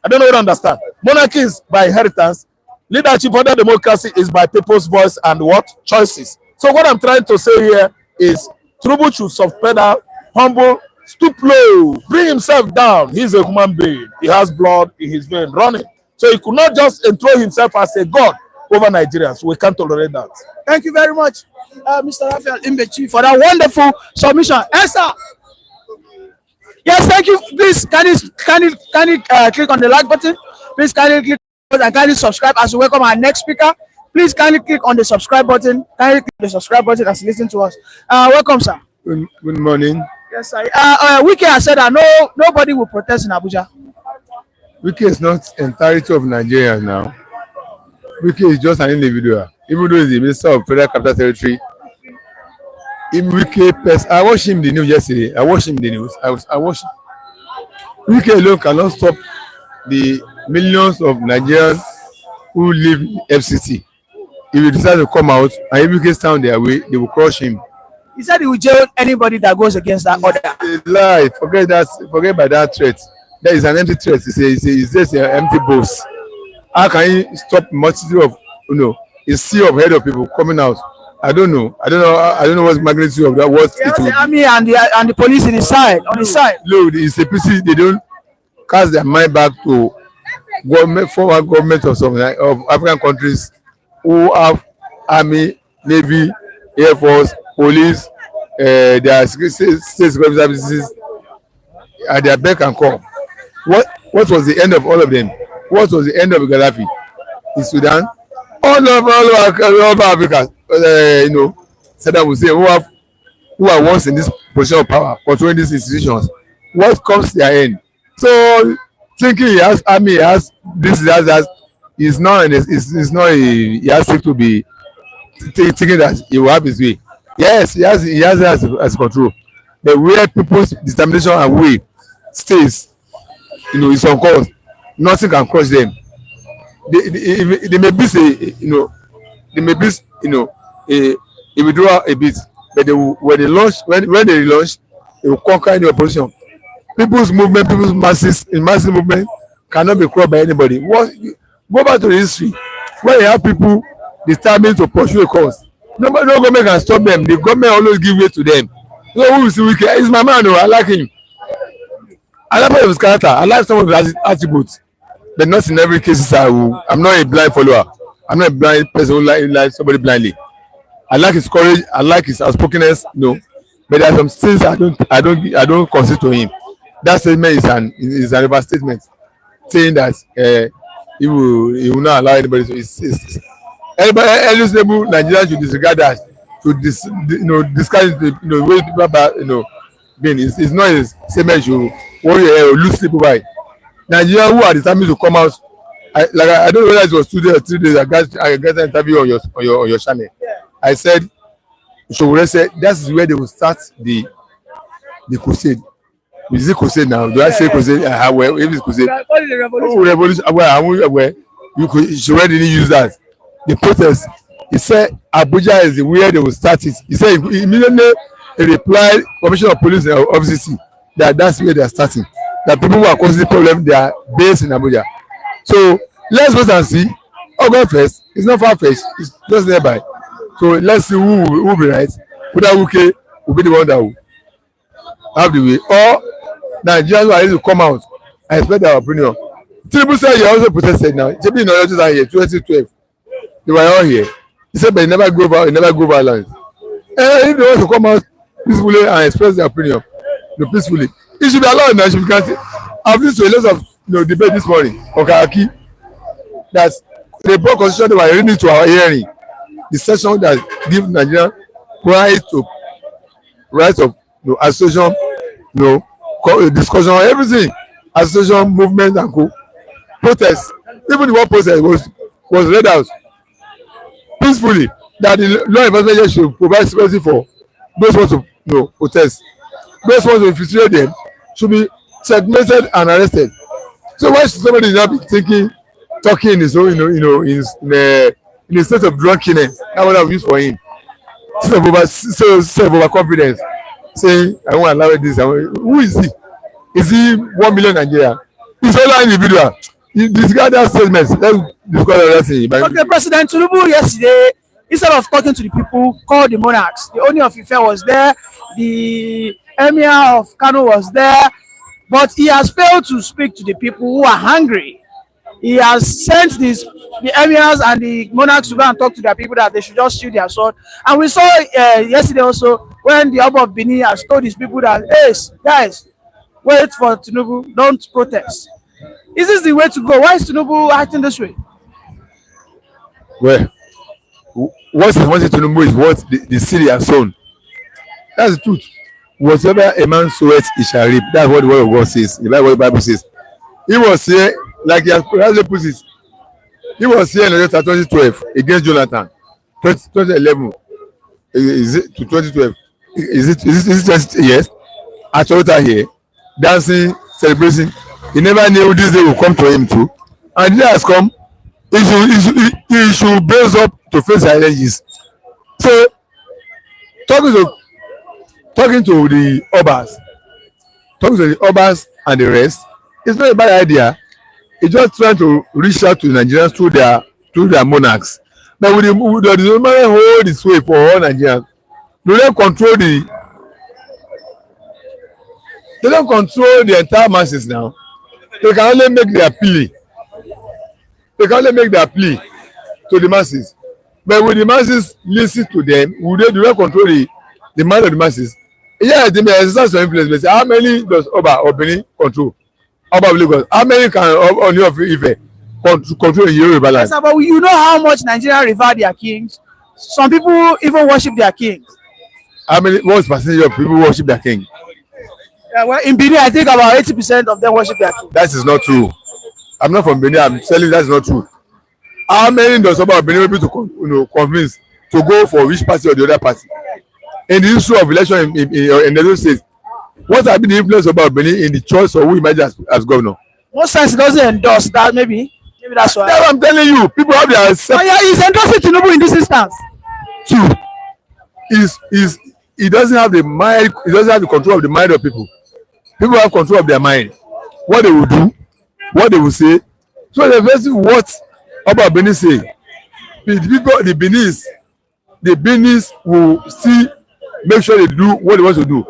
I don't know what you understand. Monarchy is by inheritance. Leadership under democracy is by people's voice and what? Choices. So what I'm trying to say here is Tinubu should suspend her, humble, stoop low, bring himself down. He's a human being. He has blood in his vein running. So he could not just enthrone himself as a god over Nigerians. We can't tolerate that. Thank you very much, Mr. Raphael Imbechi, for that wonderful submission. Esther. Yes, thank you. Please, can you click on the like button? Please, kindly click and kindly subscribe as we welcome our next speaker. Please, kindly click on the subscribe button. Kindly click the subscribe button as you listen to us. Welcome, sir. Good morning. Yes, sir. Wike has said that nobody will protest in Abuja. Wike is not entirety of Nigeria now. Wike is just an individual. Even though he's the Minister of Federal Capital Territory, I watched him the news yesterday. I watched Wike alone cannot stop the millions of Nigerians who live in FCT. If he decides to come out and if Wike stand their way, they will crush him. He said he will jail anybody that goes against that order. It's a lie. Forget about that threat. That is an empty threat. It's just an empty boast. How can he stop multitude of a sea of head of people coming out? I don't know what's the magnitude of that. What it the army and the police on his side. No, it's a pity they don't cast their mind back to former government of some of African countries who have army, navy, air force, police, their state security services at their beck and call. What was the end of all of them? What was the end of Gaddafi in Sudan? All over Africa, Saddam Hussein, who are once in this position of power, controlling these institutions. What comes to their end? So thinking he has army, he has this, that, is not he has to be thinking that he will have his way. Yes, he has as control. But where people's determination and will stays, is on course. Nothing can crush them. They may be a withdrawal a bit, but when they launch, they will conquer any opposition. People's massive movement cannot be crushed by anybody. Go back to the history where you have people determined to pursue a cause. No government can stop them. The government always give way to them. So who is Wike? He's my man. I like him. I like his character. I like some of his attributes. But not in every case. I'm not a blind follower. I'm not a blind person who like somebody blindly. I like his courage. I like his outspokenness. But there are some things I don't concede to him. That statement is an overstatement, saying that he will not allow anybody to. Any reasonable Nigerians should disregard that. To discard the way people being. It's not a statement you worry or lose sleep over. Nigerians who are determined to come out, I don't know whether it was 2 days or 3 days. I got an interview on your channel. Yeah. I said, Showore said that's where they will start the crusade. Is it crusade now? Do I say crusade? Well, if it's crusade, revolution. Well, Showore didn't use that. The protest. He said Abuja is where they will start it. He said immediately he replied, Commissioner of Police and FCC, that's where they are starting. That people who are causing the problem, they are based in Abuja. So let's wait and see. August 1st, it's not far-fetched, it's just nearby. So let's see who will be right. Whether Wike will be the one that will have the way. Or Nigerians who are ready to come out and express their opinion. Tinubu said he also protested now. JB in Oyo are here, 2012. They were all here. He said, but he never go violent. If they want to come out peacefully and express their opinion, peacefully, it should be allowed now. I've listened to a lot of debate this morning on Kaki that the broad constitution they were reading to our hearing, the session that gives Nigeria rights of association, discussion, everything, association, movement, and protest. Even the one protest was read out peacefully that the law enforcement should provide security for those who want to protest. Those who want to infiltrate them should be segmented and arrested. So why should somebody not be talking in his own, in a state of drunkenness? That's what I've used for him. Self-overconfidence, saying, I won't allow this. Who is he? Is he 1 million Nigeria? He's only an individual. discard that statement. Let's discuss another thing. Okay, President Tinubu yesterday, instead of talking to the people, called the monarchs. The Oni of Ife was there, the Emir of Kano was there, but he has failed to speak to the people who are hungry. He has sent the emirs and the monarchs to go and talk to their people that they should just shoot their sword. And we saw yesterday also when the Oba of Benin has told his people that, hey, guys, wait for Tinubu, don't protest. Is this the way to go? Why is Tinubu acting this way? Well, what is wanted Tinubu is what the city has sown. That's the truth. Whatever a man soweth, he shall reap. That's what the word of God says. That's what the Bible says. He was here, like he has put it. He was here in the year 2012 against Jonathan. 2011 is it to 2012? Is it 20? Yes. At Toyota here, dancing, celebrating. He never knew this day will come to him too, and the day has come. He should brace up to face the challenges. So, talking to the Obas and the rest, it's not a bad idea. It's just trying to reach out to Nigerians through their monarchs. But with the monarch hold its way for all Nigerians, they don't control the entire masses now. They can only make their plea. They can only make their plea to the masses. But when the masses listen to them, they do not control the mind of the masses. Yeah, they may exercise some influence. But how many does Oba or Benin control? Oba of Lagos. How many can Oni of Ife control in Yoruba land? Yes, but you know how much Nigeria revere their kings. Some people even worship their kings. How many? What percentage of people worship their king? Yeah, well, in Benin, I think about 80% of them worship their king. That is not true. I'm not from Benin. I'm telling you that's not true. How many does Oba of Benin able to convince to go for which party or the other party? In the issue of election in those states, what has been the influence of Benin in the choice of who emerges as governor? Most times he doesn't endorse that. Maybe that's why. That's what I'm telling you. People have their Oh yeah, he's endorsing Tinubu in this instance. True. He doesn't have the mind. He doesn't have the control of the mind of people. People have control of their mind. What they will do, what they will say. So the first what about Benin say? The Benin will still make sure they do what they want to do.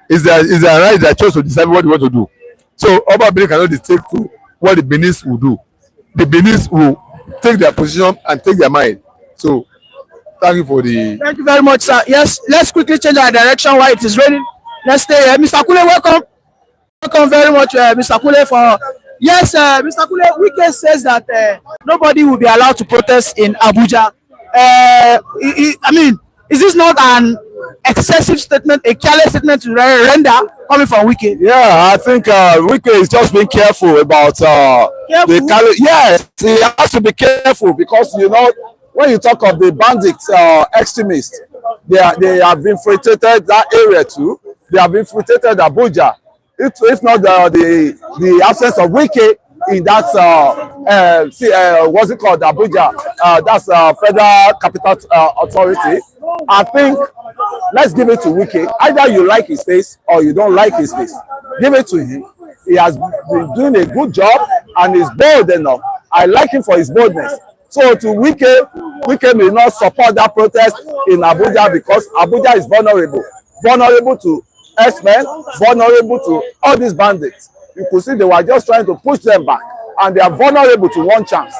Is their right, their choice to decide what they want to do. So Oba Benin cannot dictate to what the Benis will do. The Benis will take their position and take their mind. So thank you for the. Thank you very much, sir. Yes, let's quickly change our direction while it is raining. Let's stay here. Mr. Kule, welcome. Welcome very much, Mr. Kule. Yes, Mr. Kule, Wike says that nobody will be allowed to protest in Abuja. I mean, is this not an excessive statement, a careless statement to render coming from Wike? Yeah, I think Wike is just being careful about yes, he has to be careful because when you talk of the bandits, extremists, they have infiltrated that area too. They have infiltrated Abuja. If not the absence of Wike in that what's it called, Abuja, that's Federal Capital Authority. I think let's give it to Wike. Either you like his face or you don't like his face. Give it to him. He has been doing a good job and is bold enough. I like him for his boldness. So to Wike may not support that protest in Abuja because Abuja is vulnerable to S-men, vulnerable to all these bandits. You could see they were just trying to push them back, and they are vulnerable to one chance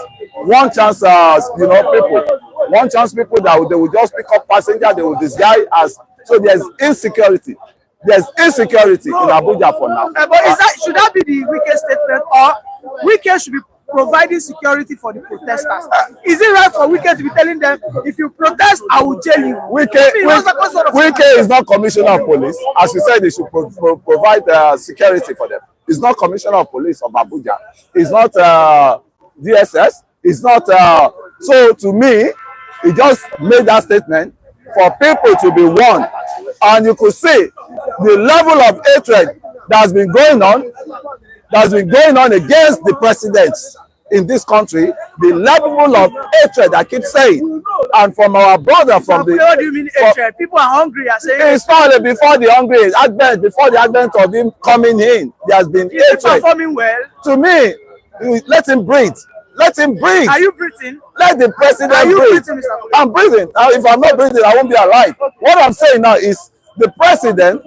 people that they will just pick up passengers, they will disguise as. So there's insecurity in Abuja for now. But should that be the Wike statement, or Wike should be providing security for the protesters? Is it right for Wike to be telling them, if you protest, I will jail you? Wike is not commissioner of police. As you said, they should provide security for them. He's not commissioner of police of Abuja. He's not DSS. He's not. So to me, he just made that statement for people to be warned. And you could see the level of hatred that has been going on against the presidents in this country, the level of hatred I keep saying, and from our brother from the. What do you mean hatred? People are hungry. I say it's not before the advent of him coming in. There has been hatred. Performing well. To me, Let him breathe. Let him breathe. Are you breathing? Let the president Are you breathe. breathing, Mr. Kule? I'm breathing. If I'm not breathing, I won't be alive. What I'm saying now is the president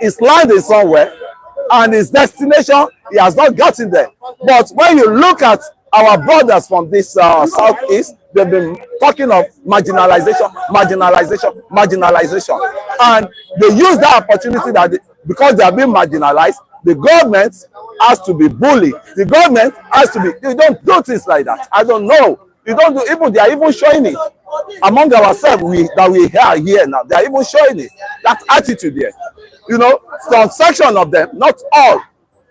is landing somewhere and his destination, he has not gotten there. But when you look at our brothers from this southeast, they've been talking of marginalization, marginalization, marginalization. And they use that opportunity that because they have been marginalized, the government has to be bullied. The government has to be, you don't do things like that. I don't know. You don't do, even they are even showing it among ourselves that we are here now. They are even showing it, that attitude there. You know, some section of them, not all.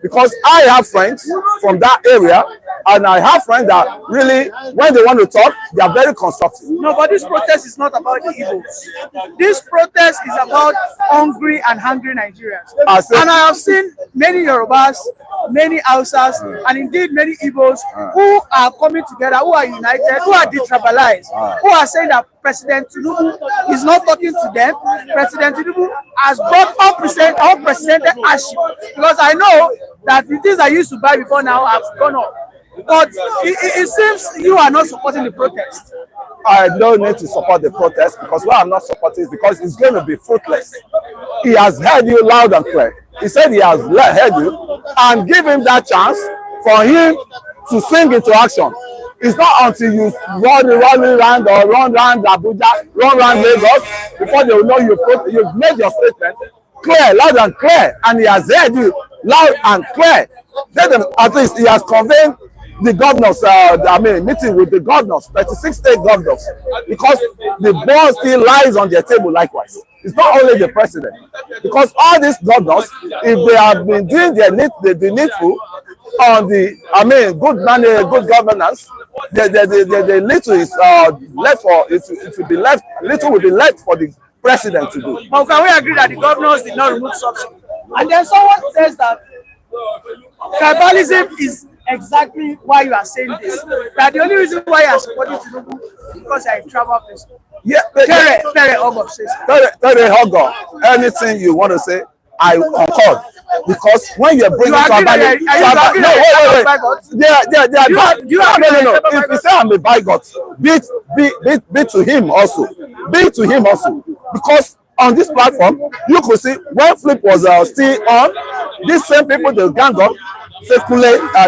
Because I have friends from that area, and I have friends that really, when they want to talk, they are very constructive. No, but this protest is not about the Igbos. This protest is about hungry and hungry Nigerians. And I have seen many Yorubas, many Hausas, and indeed many Igbos who are coming together, who are united, who are detribalized, who are saying that President Tinubu is not talking to them. President Tinubu has brought unprecedented hardship, because I know that the things I used to buy before now have gone up. But it seems you are not supporting the protest. I don't need to support the protest, because why I'm not supporting is because it's going to be fruitless. He has heard you loud and clear. He said he has heard you, and give him that chance for him to swing into action. It's not until you run around or run around Abuja, run around Lagos, before they will know you've made your statement clear, loud and clear, and he has heard you loud and clear. Let them, at least he has convened the governors, meeting with the governors, 36 state governors, because the ball still lies on their table likewise. It's not only the president, because all these governors, if they have been doing the needful on the, good governance, the little is left for it will be left. Little will be left for the president to do. But can we agree that the governors did not remove subsidy? And then someone says that tribalism is exactly why you are saying this. That the only reason why you are supporting Tinubu is because you are a tribal person. Yeah, Tere Ogo says. Tere Ogo, anything you want to say, I concord. Because when you're bringing tribalism, if you say I'm a bigot, be to him also. Be to him also. Because on this platform, you could see when Flip was still on, these same people they gang up, say Kule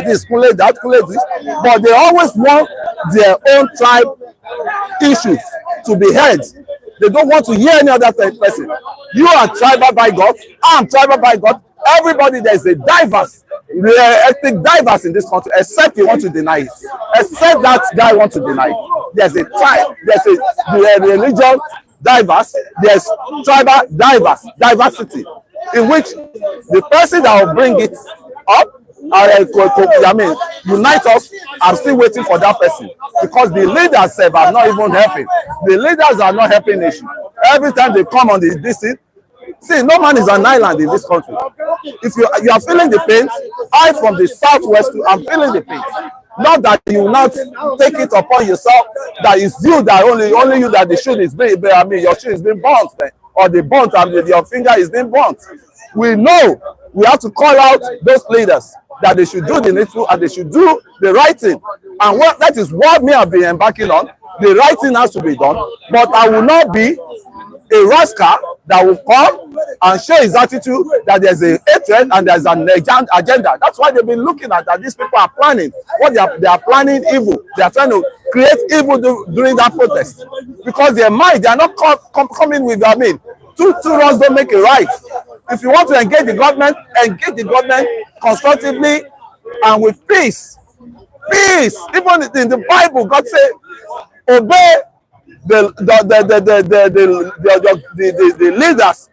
this, Kule that, Kule this, but they always want their own tribe issues to be heard. They don't want to hear any other person. You are tribal by God, I'm tribal by God. Everybody, there's a diverse, ethnic diverse in this country, except you want to deny it. Except that guy wants to deny it. There's a tribe, there's a religion diverse, there's tribal diversity, in which the person that will bring it up, unite us. I'm still waiting for that person, because the leaders are not even helping. The leaders are not helping nation. Every time they come on this thing, see, no man is an island in this country. If you are feeling the pain, I from the southwest, I'm feeling the pain. Not that you will not take it upon yourself that it's you that only you that the shoe is being, your shoe is being burnt, or the burnt and your finger is being burnt. We know we have to call out those leaders that they should do the needful and they should do the right thing. And that is what me have been embarking on. The right thing has to be done, but I will not be a rascal that will come and show his attitude that there's a hatred and there's an agenda. That's why they've been looking at that these people are planning. What they are planning evil. They are trying to create evil during that protest, because their mind, they are not coming with, two wrongs don't make a right. If you want to engage the government constructively and with peace. Peace. Even in the Bible, God said, obey the leaders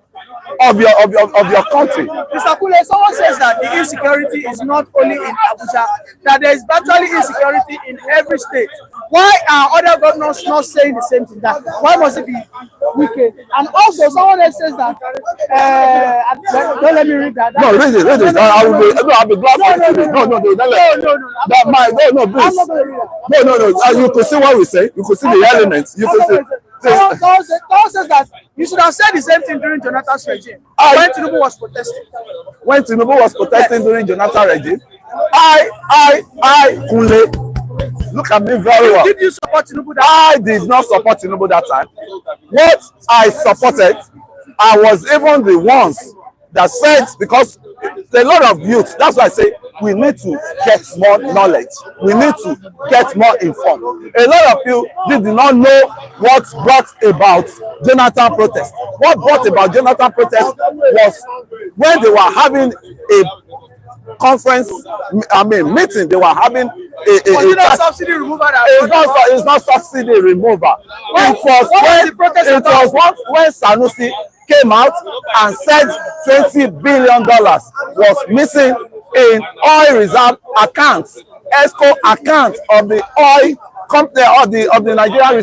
of your country. Mr. Kule, someone says that the insecurity is not only in Abuja, that there is virtually insecurity in every state. Why are other governors not saying the same thing? That why must it be Wike? And also, someone else says that. Don't let me read that. No, read it. I'll be glad for you. No, please. You could see what we say. You could see the elements. You could see. Someone says that you should have said the same thing during Jonathan's regime when Tinubu was protesting. When Tinubu was protesting during Jonathan's regime, Kunle, look at me very well. Did you support Tinubu that I did not support Tinubu that time. What I supported, I was even the ones that said, because a lot of youth, that's why I say we need to get more knowledge. We need to get more informed. A lot of you did not know what brought about Jonathan protest. What brought about Jonathan protest was when they were having a conference, meeting, they were having a subsidy removal. it's not subsidy removal. It was when Sanusi came out and said $20 billion was missing in oil reserve accounts, ESCO account of the oil company of the Nigerian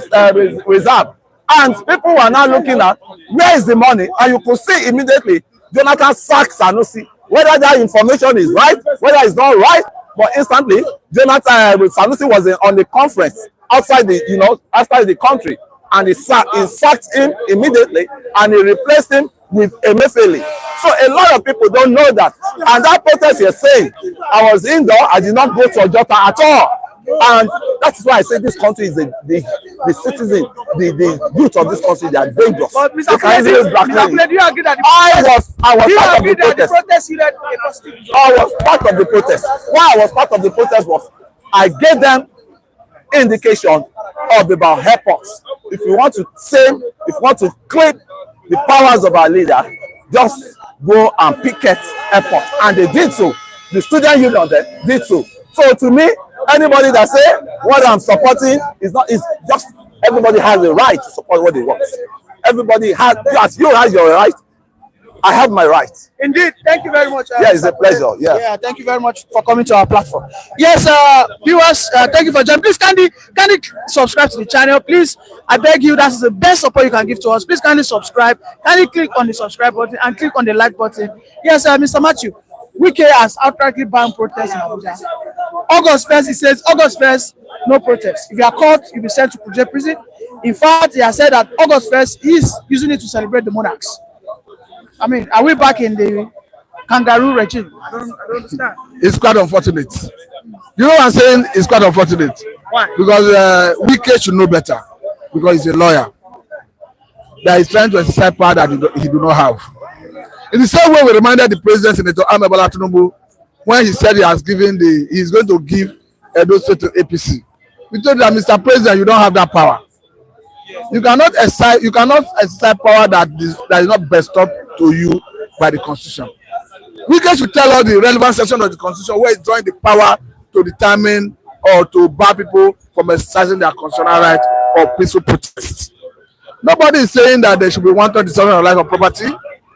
reserve. And people were now looking at where is the money, and you could see immediately Jonathan sacked Sanusi. Whether that information is right, whether it's not right, but instantly Jonathan Sanusi was on the conference outside the country, and he sacked him immediately, and he replaced him with Emefiele. So a lot of people don't know that. And that protest you're saying, I was indoor, I did not go to Ojota at all. And that's why I say this country is the citizen, the youth of this country, they are dangerous. But Mr. President, do you agree that I was part of the protest. I was part of the protest. Why I was part of the protest was I gave them indication of about airports. If you want to claim the powers of our leader, just go and picket airport. And they did so. The student union did so. So to me, anybody that say what I'm supporting is just everybody has the right to support what they want. Everybody has, as you have your right, I have my right. Indeed. Thank you very much. Yeah, it's a pleasure. Yeah, thank you very much for coming to our platform. Yes, viewers, thank you for joining. Please kindly subscribe to the channel. Please, I beg you, that's the best support you can give to us. Please kindly subscribe. Kindly click on the subscribe button and click on the like button. Yes, Mr. Matthew, Wike has outrightly banned protests in Abuja. August 1st, he says, August 1st, no protest. If you are caught, you'll be sent to Kuje prison. In fact, he has said that August 1st, he's using it to celebrate the monarchs. I mean, are we back in the kangaroo regime? I don't understand. It's quite unfortunate. You know what I'm saying? It's quite unfortunate. Why? Because Wike should know better. Because he's a lawyer. That he's trying to exercise power that he do not have. In the same way, we reminded the president, Senator Tinubu, when he said he's going to give Edo State to APC. We told that, Mr. President, you don't have that power. You cannot exercise power that is not bestowed to you by the Constitution. Wike should tell us the relevant section of the Constitution where it's drawing the power to determine or to bar people from exercising their constitutional right or peaceful protest. Nobody is saying that there should be wanton destruction of life or property.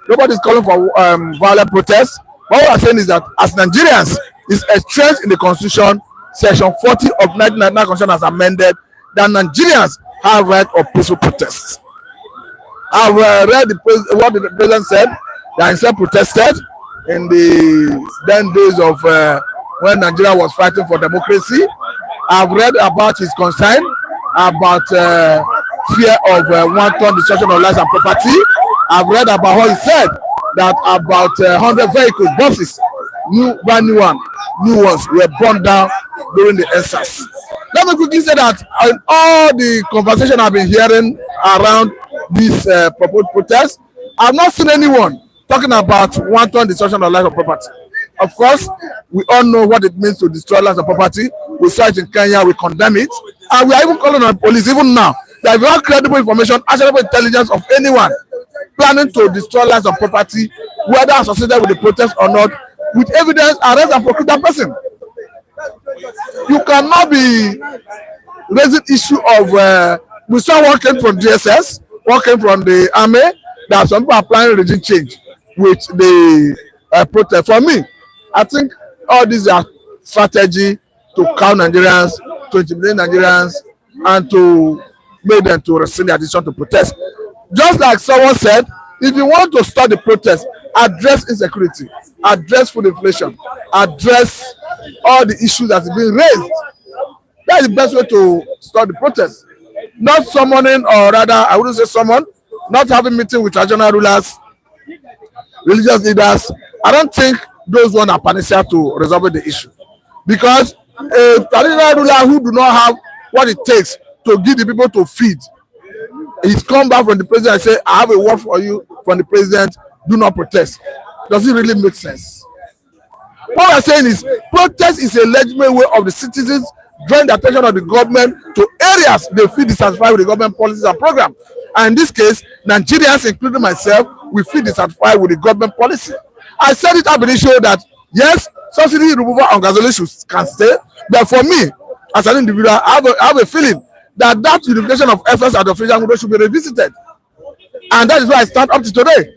Nobody is calling for violent protests. What we are saying is that as Nigerians, it's entrenched in the Constitution, Section 40 of 1999 Constitution has amended that Nigerians have right of peaceful protests. I've read what the president said, that himself protested in the then days of when Nigeria was fighting for democracy. I've read about his concern about fear of wanton destruction of lives and property. I've read about what he said, that about 100 vehicles, buses, brand new ones were burned down during the EndSARS. Let me quickly say that in all the conversation I've been hearing around this proposed protest, I've not seen anyone talking about wanton destruction of life or property. Of course, we all know what it means to destroy lives and property. We saw it in Kenya, we condemn it, and we are even calling on police, even now, that if you have credible information, actionable intelligence of anyone planning to destroy lives and property, whether associated with the protest or not, with evidence, arrest and prosecute that person. You cannot be raising issue of we saw what came from DSS, what came from the army, that some people are planning regime change with the protest. For me, I think all these are strategy to cow Nigerians, to intimidate Nigerians, and to make them to rescind their decision to protest. Just like someone said, if you want to stop the protest, address insecurity, address food inflation, address all the issues that have been raised. That is the best way to stop the protest. Not summoning, or rather, I wouldn't say summon, not having meeting with regional rulers, religious leaders. I don't think those ones are panacea to resolve the issue. because a traditional ruler who do not have what it takes to give the people to feed, he's come back from the president and say, I have a word for you from the president, do not protest. Does it really make sense? What we're saying is protest is a legitimate way of the citizens drawing the attention of the government to areas they feel dissatisfied with the government policies and program. And in this case, Nigerians, including myself, we feel dissatisfied with the government policy. I said it up in the show that yes, subsidy removal on gasoline can stay, but for me, as an individual, I have a feeling that unification of efforts at the official level should be revisited. And that is why I stand up to today.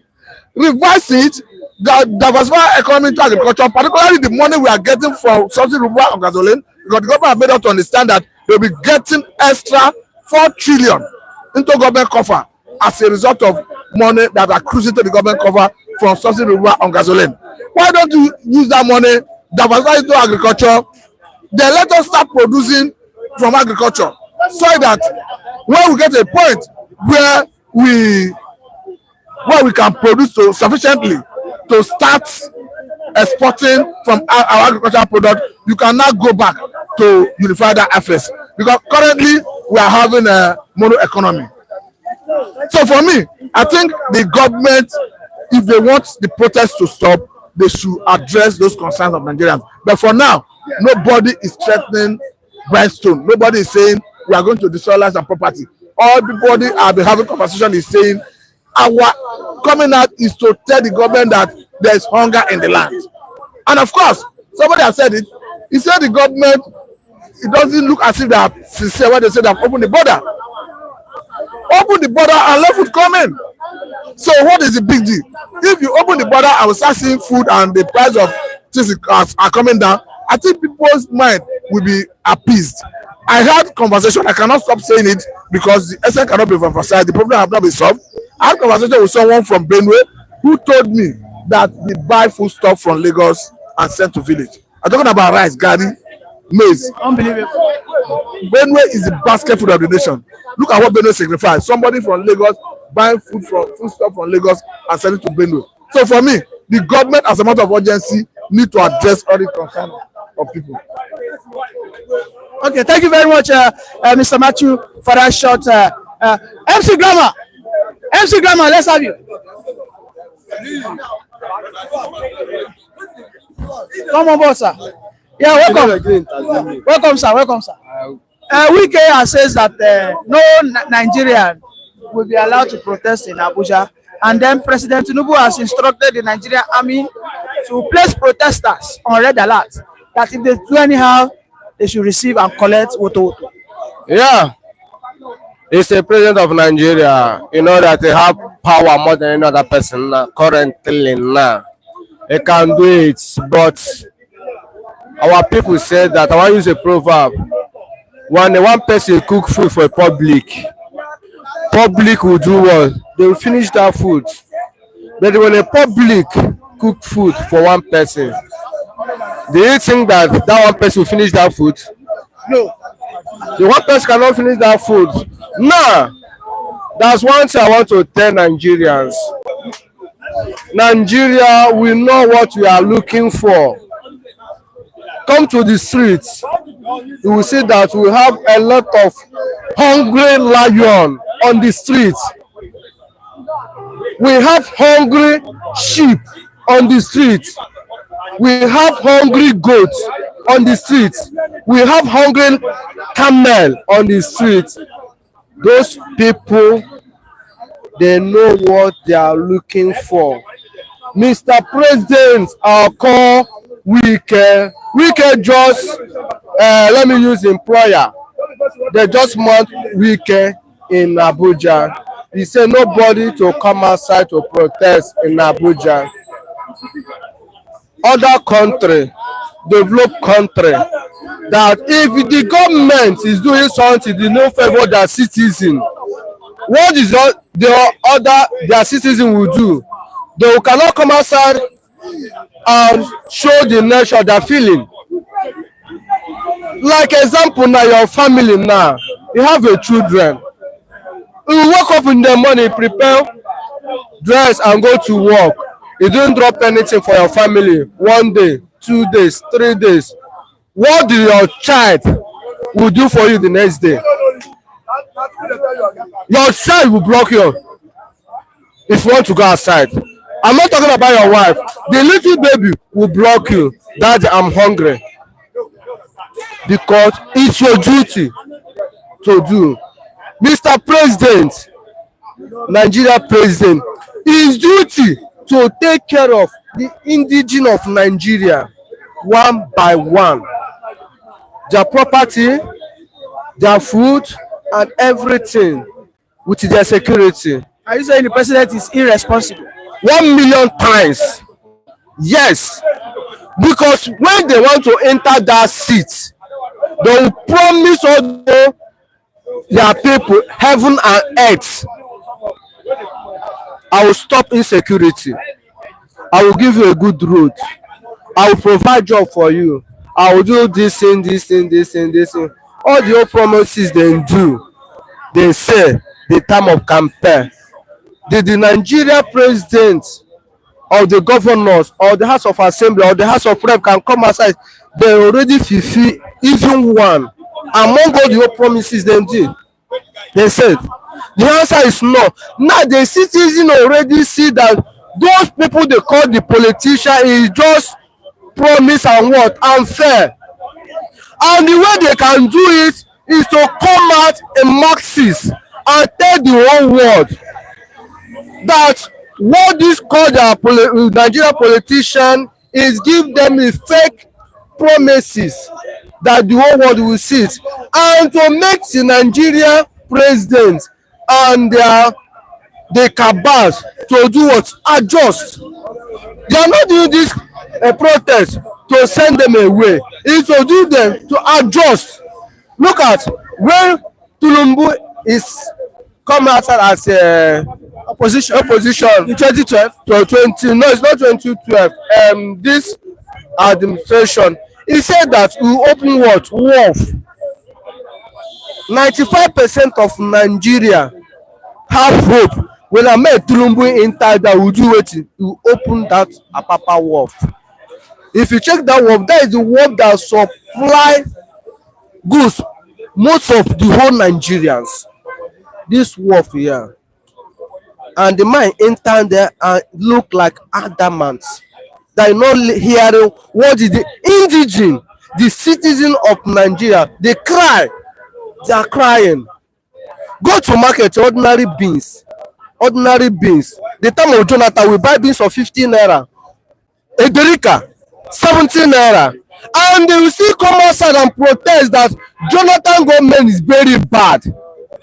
Reverse it, diversify economy into agriculture, particularly the money we are getting from subsidy removal on gasoline, because the government have made us to understand that they will be getting extra 4 trillion into government coffers as a result of money that are cruising to the government cover from subsidy removal on gasoline. Why don't you use that money, diversify into agriculture, then let us start producing from agriculture, so that when we get to a point where we can produce sufficiently to start exporting from our agricultural product, you can now go back to unify that efforts, because currently we are having a mono economy. So for me, I think the government, if they want the protests to stop, they should address those concerns of Nigerians. But for now, nobody is threatening Brightstone. Nobody is saying we are going to destroy lives and property. Everybody I've been having conversation is saying our coming out is to tell the government that there is hunger in the land. And of course, somebody has said it. He said the government, it doesn't look as if they are sincere when they say they have opened the border. Open the border and let food come in. So what is the big deal? If you open the border and we start seeing food and the price of things are coming down, I think people's mind will be appeased. I had conversation, I cannot stop saying it because the essence cannot be emphasized, the problem have not been solved. I had conversation with someone from Benue who told me that they buy food stuff from Lagos and send to village. I'm talking about rice, garri, maize. Unbelievable. Benue is the basket food of the nation. Look at what Benue signifies. Somebody from Lagos buying food stuff from Lagos and sending to Benue. So for me, the government, as a matter of urgency, need to address all the concerns of people. Okay, thank you very much, Mr. Matthew, for that short. MC Grammar, let's have you. Come on board, sir. Yeah, welcome, sir. Wike says that no Nigerian will be allowed to protest in Abuja, and then President Tinubu has instructed the Nigerian army to place protesters on red alert, that if they do anyhow, they should receive and collect woto. Yeah, he's a president of Nigeria. You know that they have power more than any other person currently now. They can do it, but our people said that, I want to use a proverb, when one person cook food for public will do what? They will finish that food. But when a public cook food for one person, do you think that one person will finish that food? No. The one person cannot finish that food. Nah. That's one thing I want to tell Nigerians. Nigeria, we know what we are looking for. Come to the streets, you will see that we have a lot of hungry lion on the streets. We have hungry sheep on the streets. We have hungry goats on the streets. We have hungry camel on the streets. Those people, they know what they are looking for. Mr. President, I'll call Wike. Wike just, let me use employer. They just want Wike in Abuja. He said nobody to come outside to protest in Abuja. Other country, developed country, that if the government is doing something they no favor their citizen, what is their citizen will do? They cannot come outside and show the nation their feeling. Like example now, your family now, you have a children. You wake up in the morning, prepare, dress and go to work. You don't drop anything for your family 1 day, 2 days, 3 days. what do your child will do for you the next day? Your child will block you if you want to go outside. I'm not talking about your wife. The little baby will block you. Daddy, I'm hungry. Because it's your duty to do. Mr. President, Nigeria President, his duty to take care of the indigenous of Nigeria one by one. Their property, their food, and everything with their security. Are you saying the president is irresponsible? 1,000,000 times. Yes. Because when they want to enter that seat, they will promise all their people heaven and earth. I will stop insecurity. I will give you a good road. I will provide job for you. I will do this thing, this thing, this thing, this thing. All the old promises they do, they say the time of campaign. Did the Nigeria president or the governors or the House of Assembly or the House of Rep can come outside? They already fulfill even one among all the old promises they did. They said the answer is no. Now the citizen already see that those people they call the politician is just promise and what unfair, and the way they can do it is to come out a Marxist and tell the whole world that what this called Nigeria politician is give them a fake promises that the whole world will see it, and to make the Nigeria president and the cabals to do what adjust. They are not doing this protest to send them away. It's to do them to adjust. Look at when Tinubu is come outside as opposition in 2012 to 20. No, it's not 2012. This administration, he said that we open what wharf. 95% of Nigeria have hope. When I met Tinubu enter that will do it, you open that Apapa wharf. If you check that wharf, that is the wharf that supply goods most of the whole Nigerians. This wharf here, and the man enter there and look like adamant. They not hearing what is the indigene, the citizen of Nigeria. They cry. They are crying. Go to market, ordinary beans. Ordinary beans. The time of Jonathan, we buy beans for 15 naira. Ederica, 17 naira. And they will still come outside and protest that Jonathan government is very bad.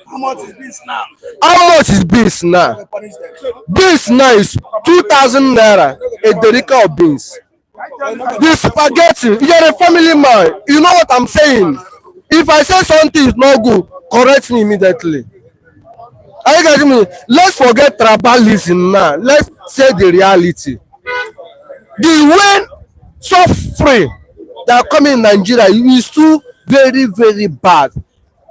How much is beans now? How much is beans now? Beans now is 2,000 naira. Ederica of beans. The spaghetti, you are a family man. You know what I'm saying? If I say something is not good, correct me immediately. Are you getting me? Let's forget tribalism now. Let's say the reality. The way suffering that are coming in Nigeria is too very, very bad.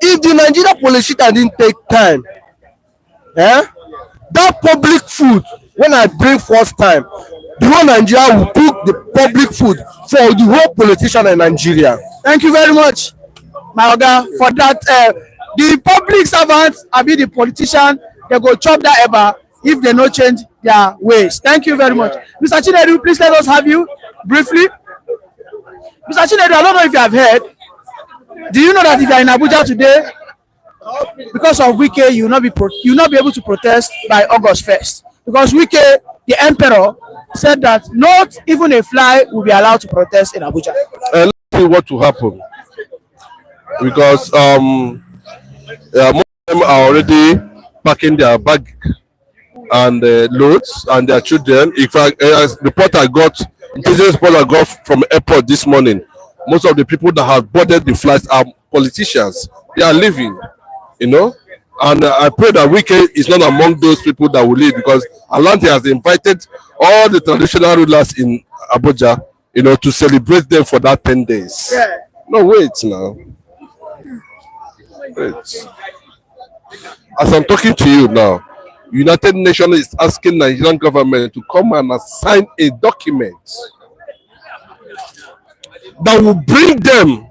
If the Nigeria politician didn't take time, that public food, when I bring first time, the whole Nigeria will cook the public food for the whole politician in Nigeria. Thank you very much, my oga, for that. The public servants, I be the politician, they go chop that ever if they no change their ways. Thank you very much. Mr. Chinedu, please let us have you briefly. Mr. Chinedu, I don't know if you have heard. Do you know that if you are in Abuja today, because of Wike, you will not be able to protest by August 1st? Because Wike, the emperor, said that not even a fly will be allowed to protest in Abuja. Let's see what will happen. Because most of them are already packing their bag and loads and their children. In fact, as report I got from airport this morning, most of the people that have boarded the flights are politicians. They are leaving, you know. And I pray that Wike is not among those people that will leave, because Alante has invited all the traditional rulers in Abuja, you know, to celebrate them for that 10 days. Yeah. No, wait now. Wait. As I'm talking to you now, United Nations is asking Nigerian government to come and assign a document that will bring them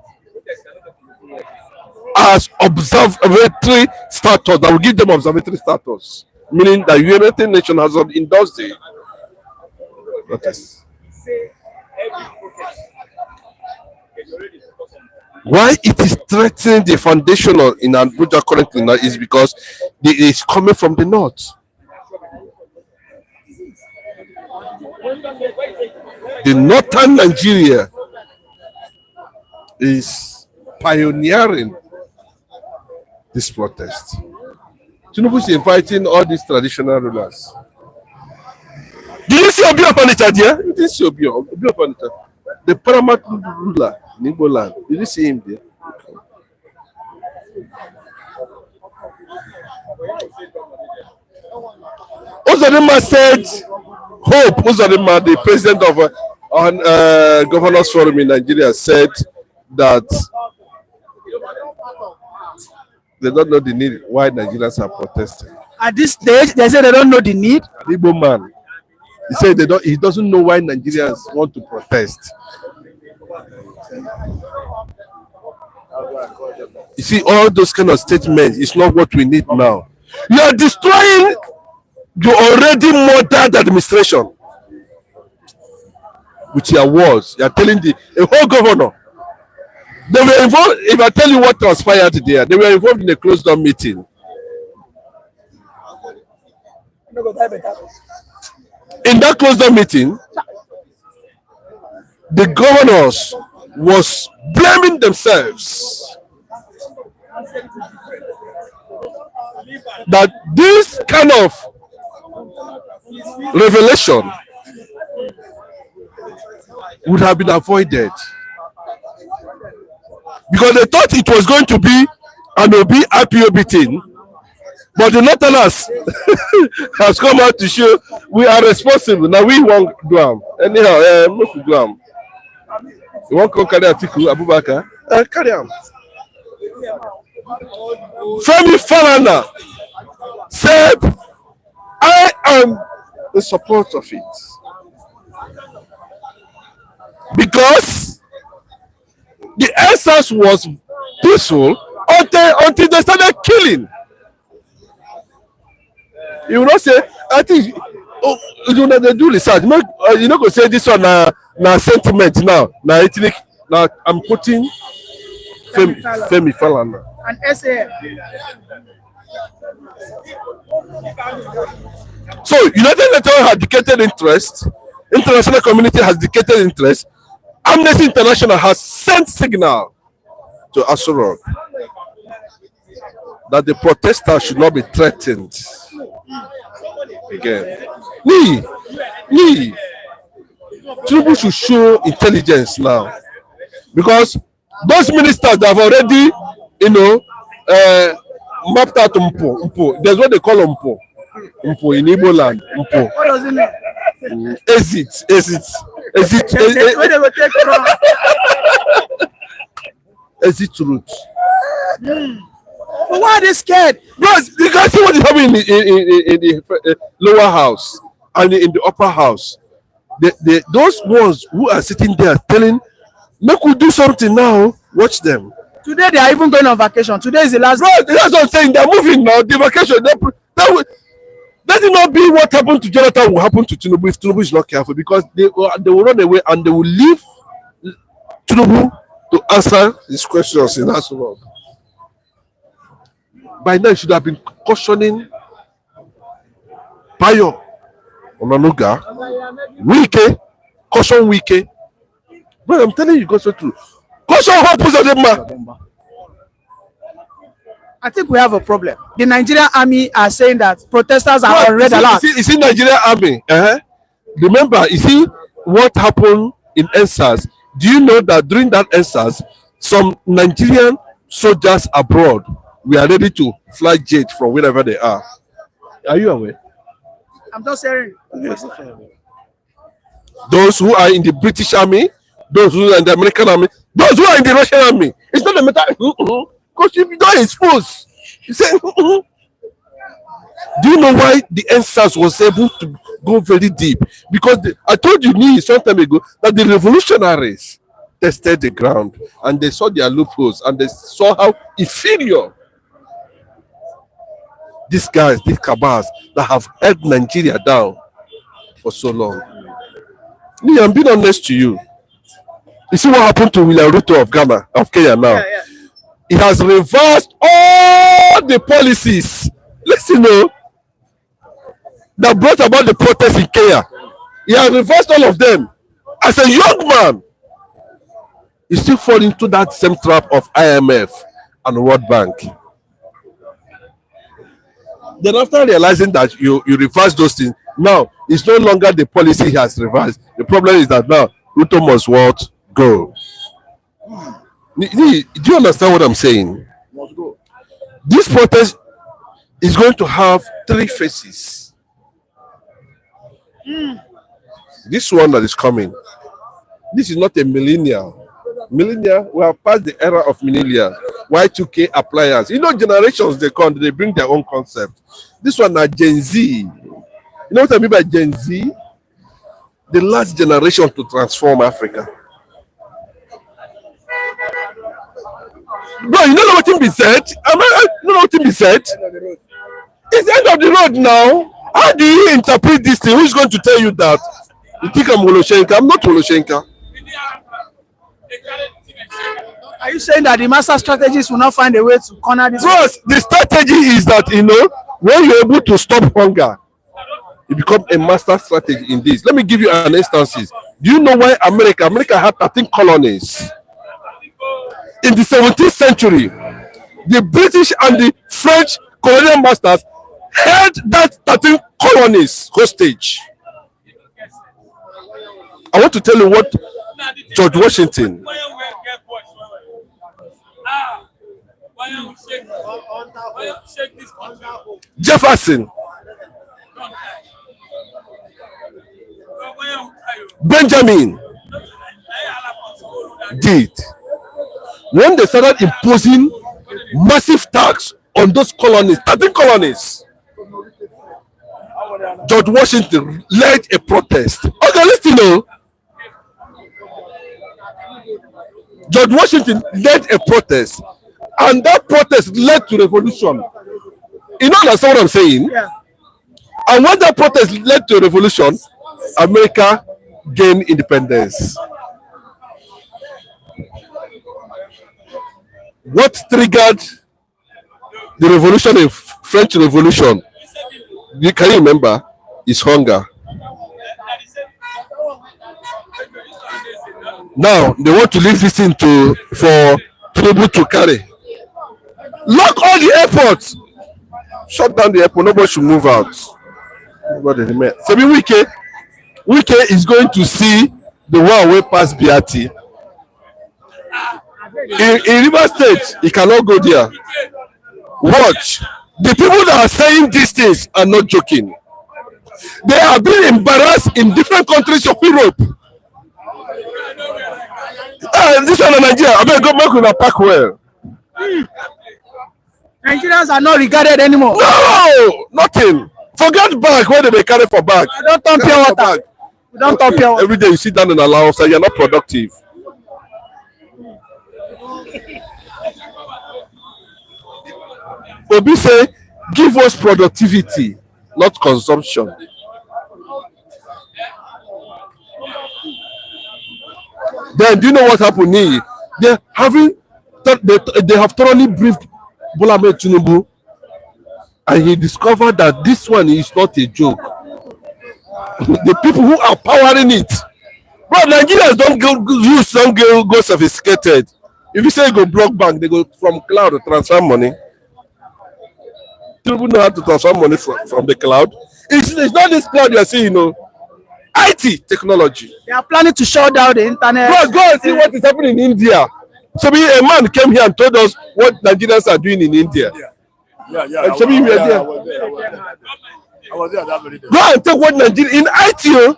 as observatory status, that will give them observatory status, meaning that United Nations has endorsed the protest. Why it is threatening the foundation in Abuja currently now is because it is coming from the north. The northern Nigeria is pioneering this protest. Tinubu is inviting all these traditional rulers. Did you see Obi Opanita there? You didn't see Obi Opanita. The paramount ruler in Igbo land. Did you see him there? Uzodinma said, Hope Uzodinma, the president of Governors Forum in Nigeria, said that they don't know the need why Nigerians are protesting. At this stage, they say they don't know the need. The Igbo man, he said he doesn't know why Nigerians want to protest. You see, all those kind of statements is not what we need now. You are destroying the already murdered administration with your words. You are telling a whole governor. They were involved. If I tell you what transpired there, they were involved in a closed-door meeting. In that closed-door meeting, the governors was blaming themselves that this kind of revelation would have been avoided because they thought it was going to be an IPOB thing, but the Northerners has come out to show we are responsible. Now we won't do them. Anyhow, we do them. You want to carry Atiku Abubakar? Carry on. Femi Falana said, I am the support of it. Because the essence was peaceful until they started killing. You will not say, I think, oh, you know, they do research. You know, go say this one na sentiment now, na ethnic. Now I'm putting Femi Falana. And SA. So United Nations has dedicated interest, international community has dedicated interest, Amnesty International has sent signal to Asurok that the protesters should not be threatened again. Tinubu should show intelligence now, because those ministers that have already, mapped out Mpo. There's what they call Mpo in Igbo land. Mpo. What does it mean? Exit. Where they will take from? Exit route. But why are they scared? Because you can see what is happening in the lower house and in the upper house. Those ones who are sitting there telling, make we do something now, watch them. Today they are even going on vacation. Today is the last day. Bro, that's what I'm saying. They're moving now. The vacation. Let it not be what happened to Jonathan will happen to Tinubu if Tinubu is not careful, because they will run away and they will leave Tinubu to answer these questions in Asurok. By now, you should have been cautioning Bayo Onanuga, Wike, caution Wike. But I'm telling you, caution true. Caution Hope Uzodinma. I think we have a problem. The Nigerian army are saying that protesters are on red alert. You see Nigerian army. Remember, you see what happened in NSAS. Do you know that during that NSAS, some Nigerian soldiers abroad were ready to fly jet from wherever they are? Are you aware? I'm just saying. Those who are in the British army, those who are in the American army, those who are in the Russian army. It's not a matter. Because if you don't expose, you say, do you know why the NSAS was able to go very deep? Because I told you some time ago that the revolutionaries tested the ground and they saw their loopholes and they saw how inferior these guys, these cabals that have held Nigeria down for so long. Me, I'm being honest to you. You see what happened to William Ruto of Ghana, of Kenya now? He has reversed all the policies. Listen, that brought about the protests in Kenya. He has reversed all of them. As a young man, he still fall into that same trap of IMF and World Bank. Then after realizing that you reverse those things, now it's no longer the policy he has reversed. The problem is that now Ruto must what? Go. Do you understand what I'm saying? This protest is going to have three phases. This one that is coming, this is not a millennial. Millennial, we have passed the era of millennial. Y2K appliance. You know, generations they come, they bring their own concept. This one are Gen Z. You know what I mean by Gen Z? The last generation to transform Africa. Bro, you know what thing be said? You know what thing be said? It's the end of the road now. How do you interpret this thing? Who's going to tell you that? You think I'm Woloshenka? I'm not Woloshenka. Are you saying that the master strategists will not find a way to corner this? Bros, the strategy is that, when you're able to stop hunger, you become a master strategy in this. Let me give you an instance. Do you know why America had 13 colonies? In the 17th century, the British and the French colonial masters held that 13 colonies hostage. I want to tell you what George Washington, Jefferson, Benjamin did when they started imposing massive tax on those colonies, 13 colonies. George Washington led a protest. Okay, listen, George Washington led a protest, and that protest led to revolution. You know, that's what I'm saying? Yeah. And when that protest led to a revolution, America gained independence. What triggered the revolution, the French Revolution? Can you remember? Is hunger. Now they want to leave this thing for Tinubu to carry. Lock all the airports. Shut down the airport. Nobody should move out. So Wike is going to see the one way past Biati. In River State, he cannot go there. Watch. The people that are saying these things are not joking. They have been embarrassed in different countries of Europe. This one in Nigeria, I better go back with a pack well. Nigerians are not regarded anymore. No, nothing. Forget bag where they carry for bag. Don't turn pure water. Don't turn pure water. Every day you sit down in a lounge and you're not productive. Obi say, give us productivity, not consumption. Then do you know what happened? They have thoroughly briefed Bola Ahmed Tinubu, and he discovered that this one is not a joke. The people who are powering it, but Nigerians don't go sophisticated. If you say go block bank, they go from cloud to transfer money. People know how to transfer money from the cloud. It's not this cloud you are seeing, IT technology. They are planning to shut down the internet. Bro, go and see what is happening in India. So a man came here and told us what Nigerians are doing in India. Yeah. I was there that very day. Go and take what Nigeria in IT.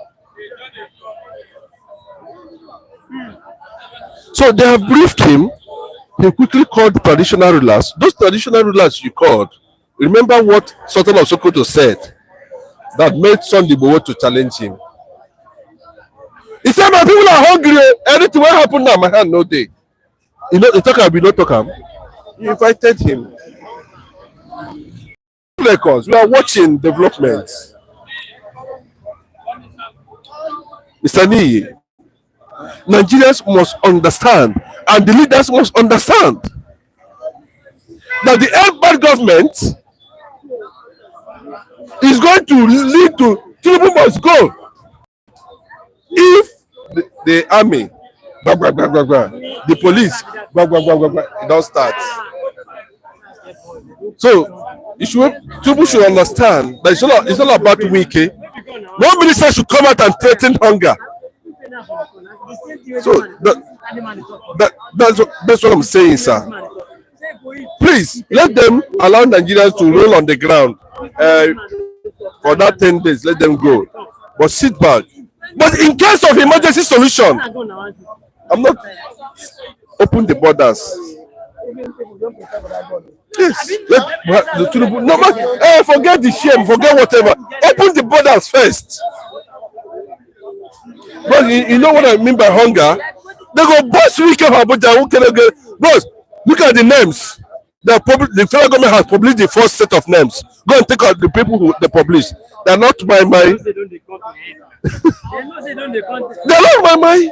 So they have briefed him. He quickly called the traditional rulers. Those traditional rulers you called, remember what Sultan of Sokoto said that made Sunday Igboho to challenge him. He said, my people are hungry. Anything will happen now, my hand no day. You know, the talker we not talk him. You invited him. Because we are watching development. Mr. Nii, Nigerians must understand, and the leaders must understand that the Elbad government is going to lead to Tinubu must go. If the army, the police, it don't start. So Tinubu should understand that it's not about Wike. No minister should come out and threaten hunger. So that's what I'm saying, sir. Please let them allow Nigerians to roll on the ground for that 10 days. Let them go, but sit back. But in case of emergency solution, I'm not open the borders. Yes, let the no, forget the shame, forget whatever. Open the borders first. But you know what I mean by hunger? They go bust Wike for Abuja. Who can get? Bros, look at the names. The federal government has published the first set of names. Go and take out the people who they published. They are not my mind. They are not my mind.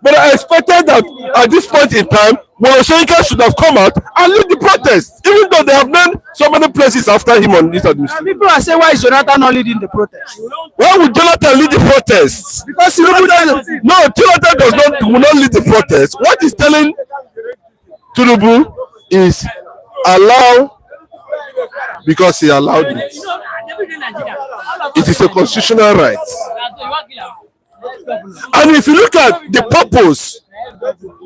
But I expected that at this point in time, Moloshenka should have come out and lead the protest, even though they have named so many places after him on this administration. People are saying, why is Jonathan not leading the protest? Why would Jonathan lead the protest? Because Jonathan will not lead the protest. What he's telling Tinubu is allow, because he allowed it. It is a constitutional right. And if you look at the purpose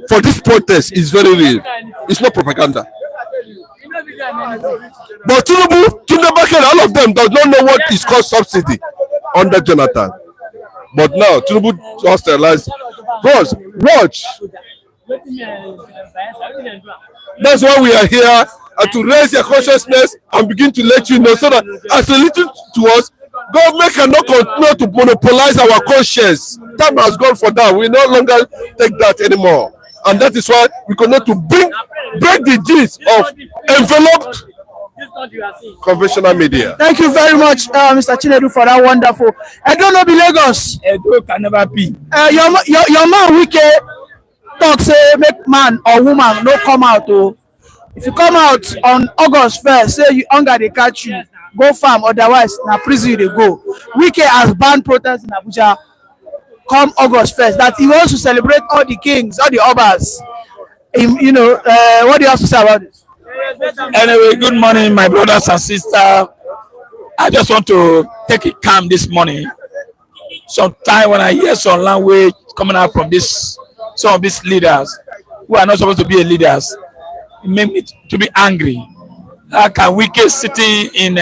for this protest, is very real. It's not propaganda. But Tinubu, all of them does not know what is called subsidy under Jonathan. But now Tinubu just realized, bros, watch. That's why we are here, to raise your consciousness and begin to let you know, so that as a little to us, government cannot continue to monopolize our conscience. Time has gone for that. We no longer take that anymore. And that is why we continue to break the gist of enveloped conventional media. Thank you very much, Mr. Chinedu, for that wonderful. I don't know the Lagos. Edo can never be. Your man Wike talk say make man or woman no come out. Oh, if you come out on August 1st, say you hunger they catch you, go farm. Otherwise, na prison you dey go. Wike has banned protests in Abuja. Come August 1st, that he wants to celebrate all the kings, all the obas. You know, what do you have to say about this? Anyway, good morning, my brothers and sisters. I just want to take it calm this morning. Sometimes when I hear some language coming out from some of these leaders who are not supposed to be leaders, it makes me to be angry. How can Wike sitting in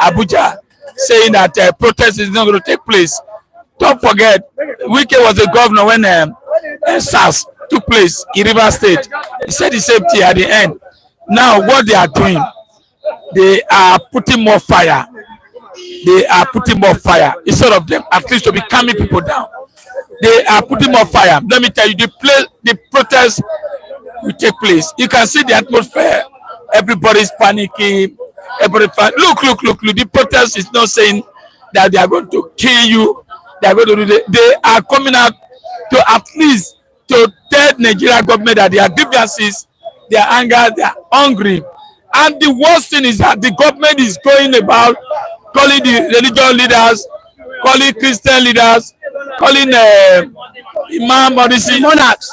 Abuja saying that protest is not going to take place? Don't forget, Wike was the governor when SARS took place in Rivers State. He said the same thing at the end. Now, what they are doing, they are putting more fire. They are putting more fire instead of them at least to be calming people down. They are putting more fire. Let me tell you, the protest will take place. You can see the atmosphere. Everybody's panicking. Look. The protest is not saying that they are going to kill you. They are going to do they are coming out to at least to tell Nigeria government that their grievances, their anger, they are hungry. And the worst thing is that the government is going about calling the religious leaders, calling Christian leaders, calling imam or the monarchs,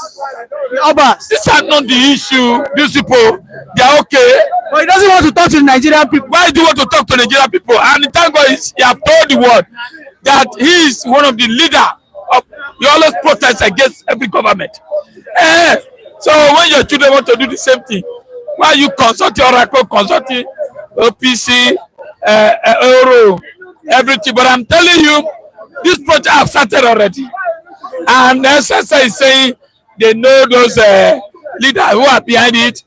the obas. These are not the issue. These people, they are okay. But he doesn't want to talk to the Nigerian people. Why do you want to talk to Nigerian people? And thank God he have told the world that he is one of the leaders of, he always protests against every government. So when your children want to do the same thing, why you consulting Oracle, consulting OPC, Euro, everything? But I'm telling you, this project have started already. And SSA is saying they know those leaders who are behind it,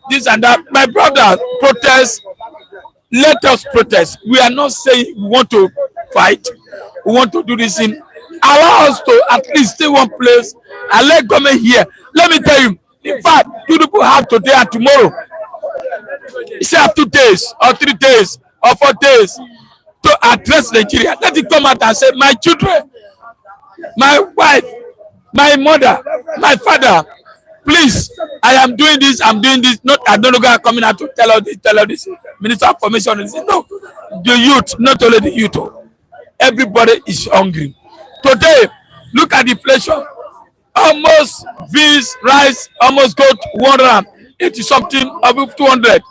this and that. My brother, protest, let us protest. We are not saying we want to fight. We want to do this in allow us to at least stay one place and let government here. Let me tell you, in fact, people have today and tomorrow. Say have 2 days or 3 days or 4 days to address Nigeria. Let it come out and say, my children, my wife, my mother, my father, please, I am doing this, I'm doing this. Not I don't know coming out to tell us this. Minister of Information is no. The youth, not only the youth, everybody is hungry. Today, look at the inflation. Almost beans, rice, almost go to 180 something, above 200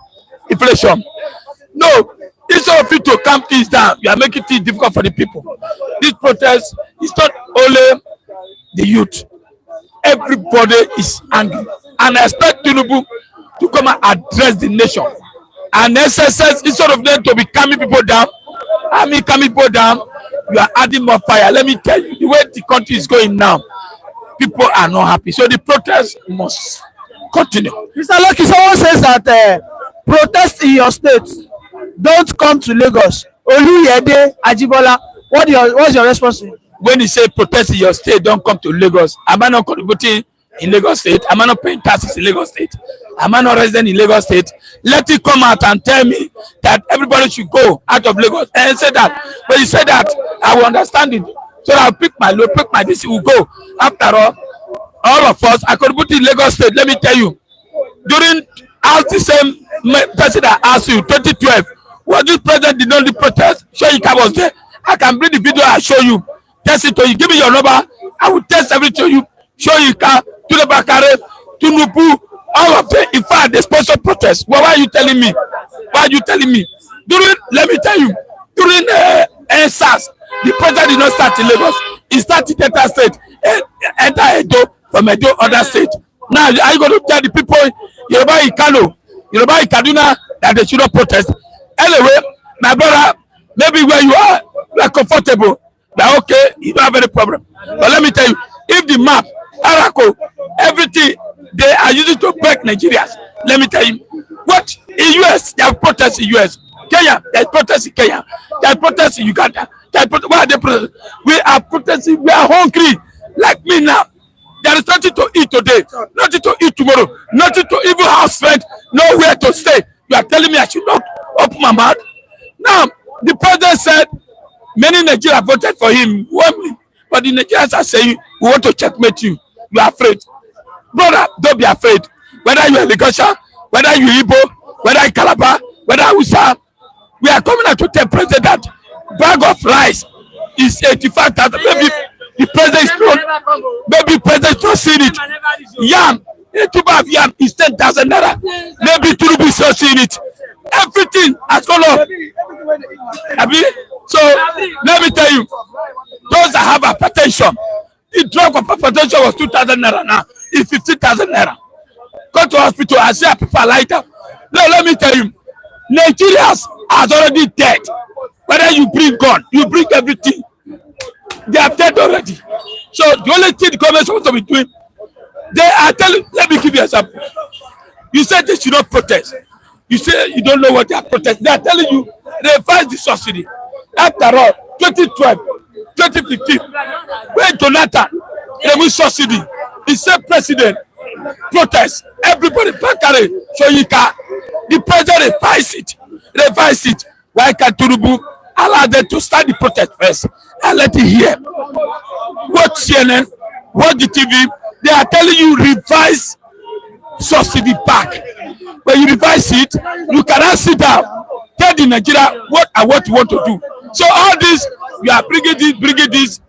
inflation. No, instead of you to calm things down, you are making things difficult for the people. This protest is not only the youth. Everybody is angry. And I expect Tinubu to come and address the nation. And SSS, instead of them to be calming people down, you are adding more fire. Let me tell you, the way the country is going now, people are not happy. So the protest must continue. Mr. Lucky, someone says that protest in your state don't come to Lagos. Oluyede, Ajibola, what's your response to it? When you say protest in your state, don't come to Lagos. Am I not contributing in Lagos State? Am I not paying taxes in Lagos State? Am I not resident in Lagos State? Let it come out and tell me that everybody should go out of Lagos and say that. When you say that, I will understand it. So I'll pick my load, pick my DC, will go. After all of us, I contribute in Lagos State. Let me tell you, during ask the same person that asked you, 2012, was this president did not do protest? Shoyika was there. I can bring the video and show you. Test it to you. Give me your number. I will test everything to you. Shoyika, Tulebakare, Tinubu, all of them. In fact, they sponsor protest. Well, why are you telling me? Why are you telling me? Let me tell you, during SARS, the president did not start in Lagos. He started in Delta State, enter Edo, from Edo, other state. Now, are you going to tell the people, Yoruba in Kano, Yoruba in Kaduna, that they should not protest? Anyway, my brother, maybe where you are comfortable. That okay, you don't have any problem. But let me tell you, if the map, Arako, everything they are using to break Nigerians, let me tell you, what in US, they have protests in US. Kenya, there is protests in Kenya. There are protests in Uganda. Why are they protesting? We are protesting, we are hungry. Like me now. There is nothing to eat today, nothing to eat tomorrow, nothing to even house rent, nowhere to stay. You are telling me I should not open my mouth? Now, the president said many Nigerians voted for him, but the Nigerians are saying, we want to checkmate you. You are afraid. Brother, don't be afraid. Whether you are Lagosha, whether you are Igbo, whether you Calabar, whether you Usa, we are coming out to tell president that bag of rice is 85,000. Maybe the president is not, maybe president is not seeing it. Yam, a tube of yam is 10,000 naira. Maybe Tinubu is not seeing it. Everything has gone up. So let me tell you, those that have hypertension, the drug of hypertension was 2,000 naira now. It's 15,000 naira. Go to hospital and see people like that. Now let me tell you, Nigerians are already dead. Whether you bring gun, you bring everything, they are dead already. So the only thing the government is supposed to be doing, they are telling. Let me give you an example. You said they should not protest. You say you don't know what they are protesting. They are telling you revise the subsidy. After all, 2012, 2015, when Jonathan removed subsidy, the same president protest. Everybody, Bakare, Shoyika, the president revise it. Why can't Tinubu allow them to start the protest first and let it hear? Watch CNN, watch the TV. They are telling you revise subsidy back. When you revise it, you cannot sit down. Tell the Nigeria what you want to do. So all this, you are bringing this.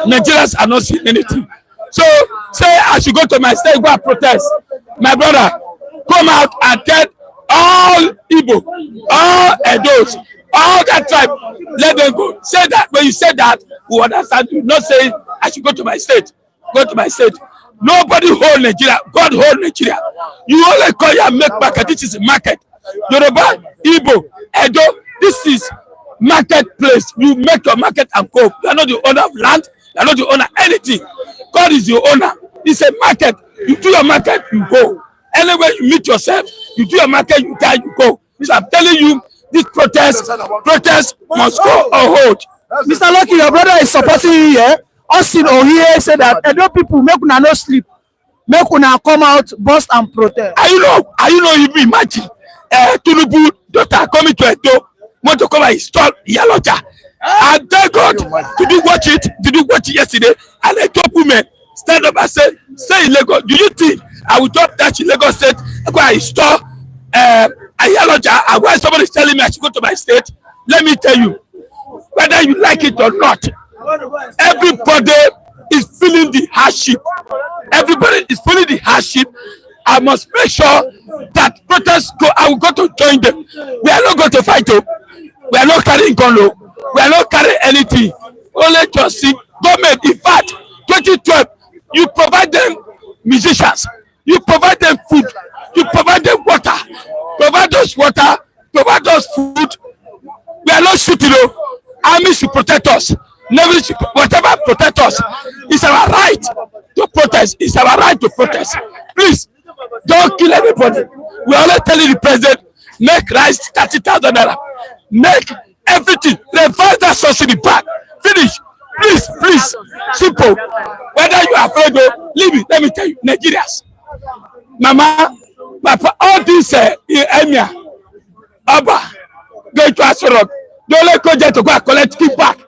Nigerians are not seeing anything. So say I should go to my state, go and protest. My brother, come out and tell all Igbo, all Edos, all that tribe, let them go. Say that. When you say that, we understand you. Not saying I should go to my state. Go to my state. Nobody hold Nigeria. God hold Nigeria. You only call your make market. This is a market. Yoruba, Igbo, Edo, this is marketplace. You make your market and go. You are not the owner of land. You are not the owner of anything. God is your owner. It's a market. You do your market, you go. Anywhere you meet yourself, you do your market, you die, you go. So I'm telling you, this protest must go on hold. Mr. Lucky, your brother is supporting you here. Austin Ohie say that Edo people make una no sleep, make una come out, burst and protest. Are you know, you imagine Tinubu daughter coming to Edo, want to come and install Yaloja. And thank God, did you watch it? Did you watch it yesterday? And a top women stand up and say in Lagos, do you think I will drop that in Lagos State, go and install Yaloja? And when somebody is telling me I should go to my state, let me tell you, whether you like it or not, everybody is feeling the hardship. Everybody is feeling the hardship. I must make sure that protests go. I will go to join them. We are not going to fight them. We are not carrying gun. We are not carrying anything. Only just see government. In fact, 2012, you provide them musicians. You provide them food. You provide them water. Provide us water. Provide us food. We are not shooting. Army should protect us. Navy should, whatever protect us. It's our right to protest. It's our right to protest. Please, don't kill anybody. We are only telling the president, make rice 30,000 naira. Make everything. Reverse that subsidy back. Finish. Please. Simple. Whether you are afraid or leave it. Let me tell you, Nigerians. Mama, all these Emir, Abba, going to Asorok. Don't let go to go and collect kickback.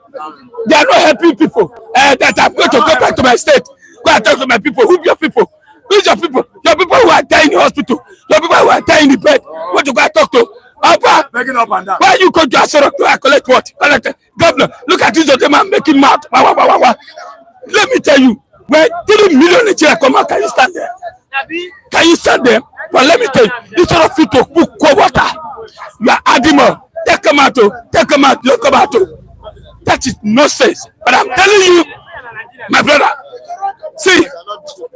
They are not helping people. That I'm going to go back to my state. Go and talk to my people. Who your people? Who's your people? Your people who are dying in the hospital. Your people who are dying in the bed. What you go and talk to? Abba, why you go to Asorok to collect what? Collect governor. Look at this other man making mouth. Let me tell you, when 3 million Nigeria come out, can you stand there? Can you stand there? But let me tell you, instead of you to cook cold water, you are adding more. Take them out, don't come out. That is nonsense. But I'm telling you, my brother, see,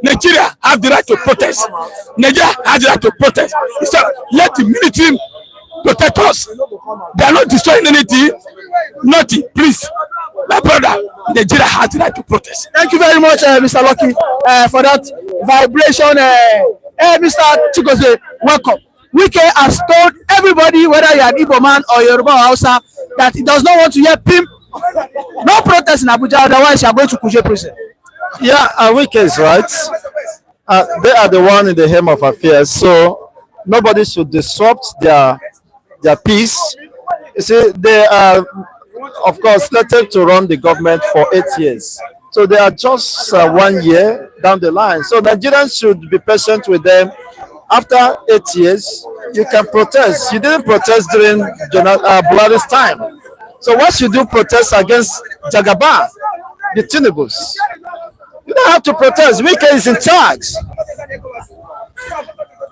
Nigeria have the right to protest. Nigeria has the right to protest. So let the military protect us. They are not destroying anything. Nothing, please. My brother, Nigeria has the right to protest. Thank you very much, Mr. Lucky, for that vibration. Mr. Chigozie, welcome. Wike has told everybody, whether you are an Igbo man or Yoruba or Hausa, that he does not want to hear pimp. No protest in Abuja, otherwise you are going to Kuje prison. Yeah, Wike is right. They are the one in the helm of affairs, so nobody should disrupt their peace. You see, they are, of course, slated to run the government for 8 years. So they are just 1 year down the line. So Nigerians should be patient with them. After 8 years, you can protest. You didn't protest during Buhari's time. So why should you protest against Jagaba, the Tinubus? You don't have to protest. Wike is in charge.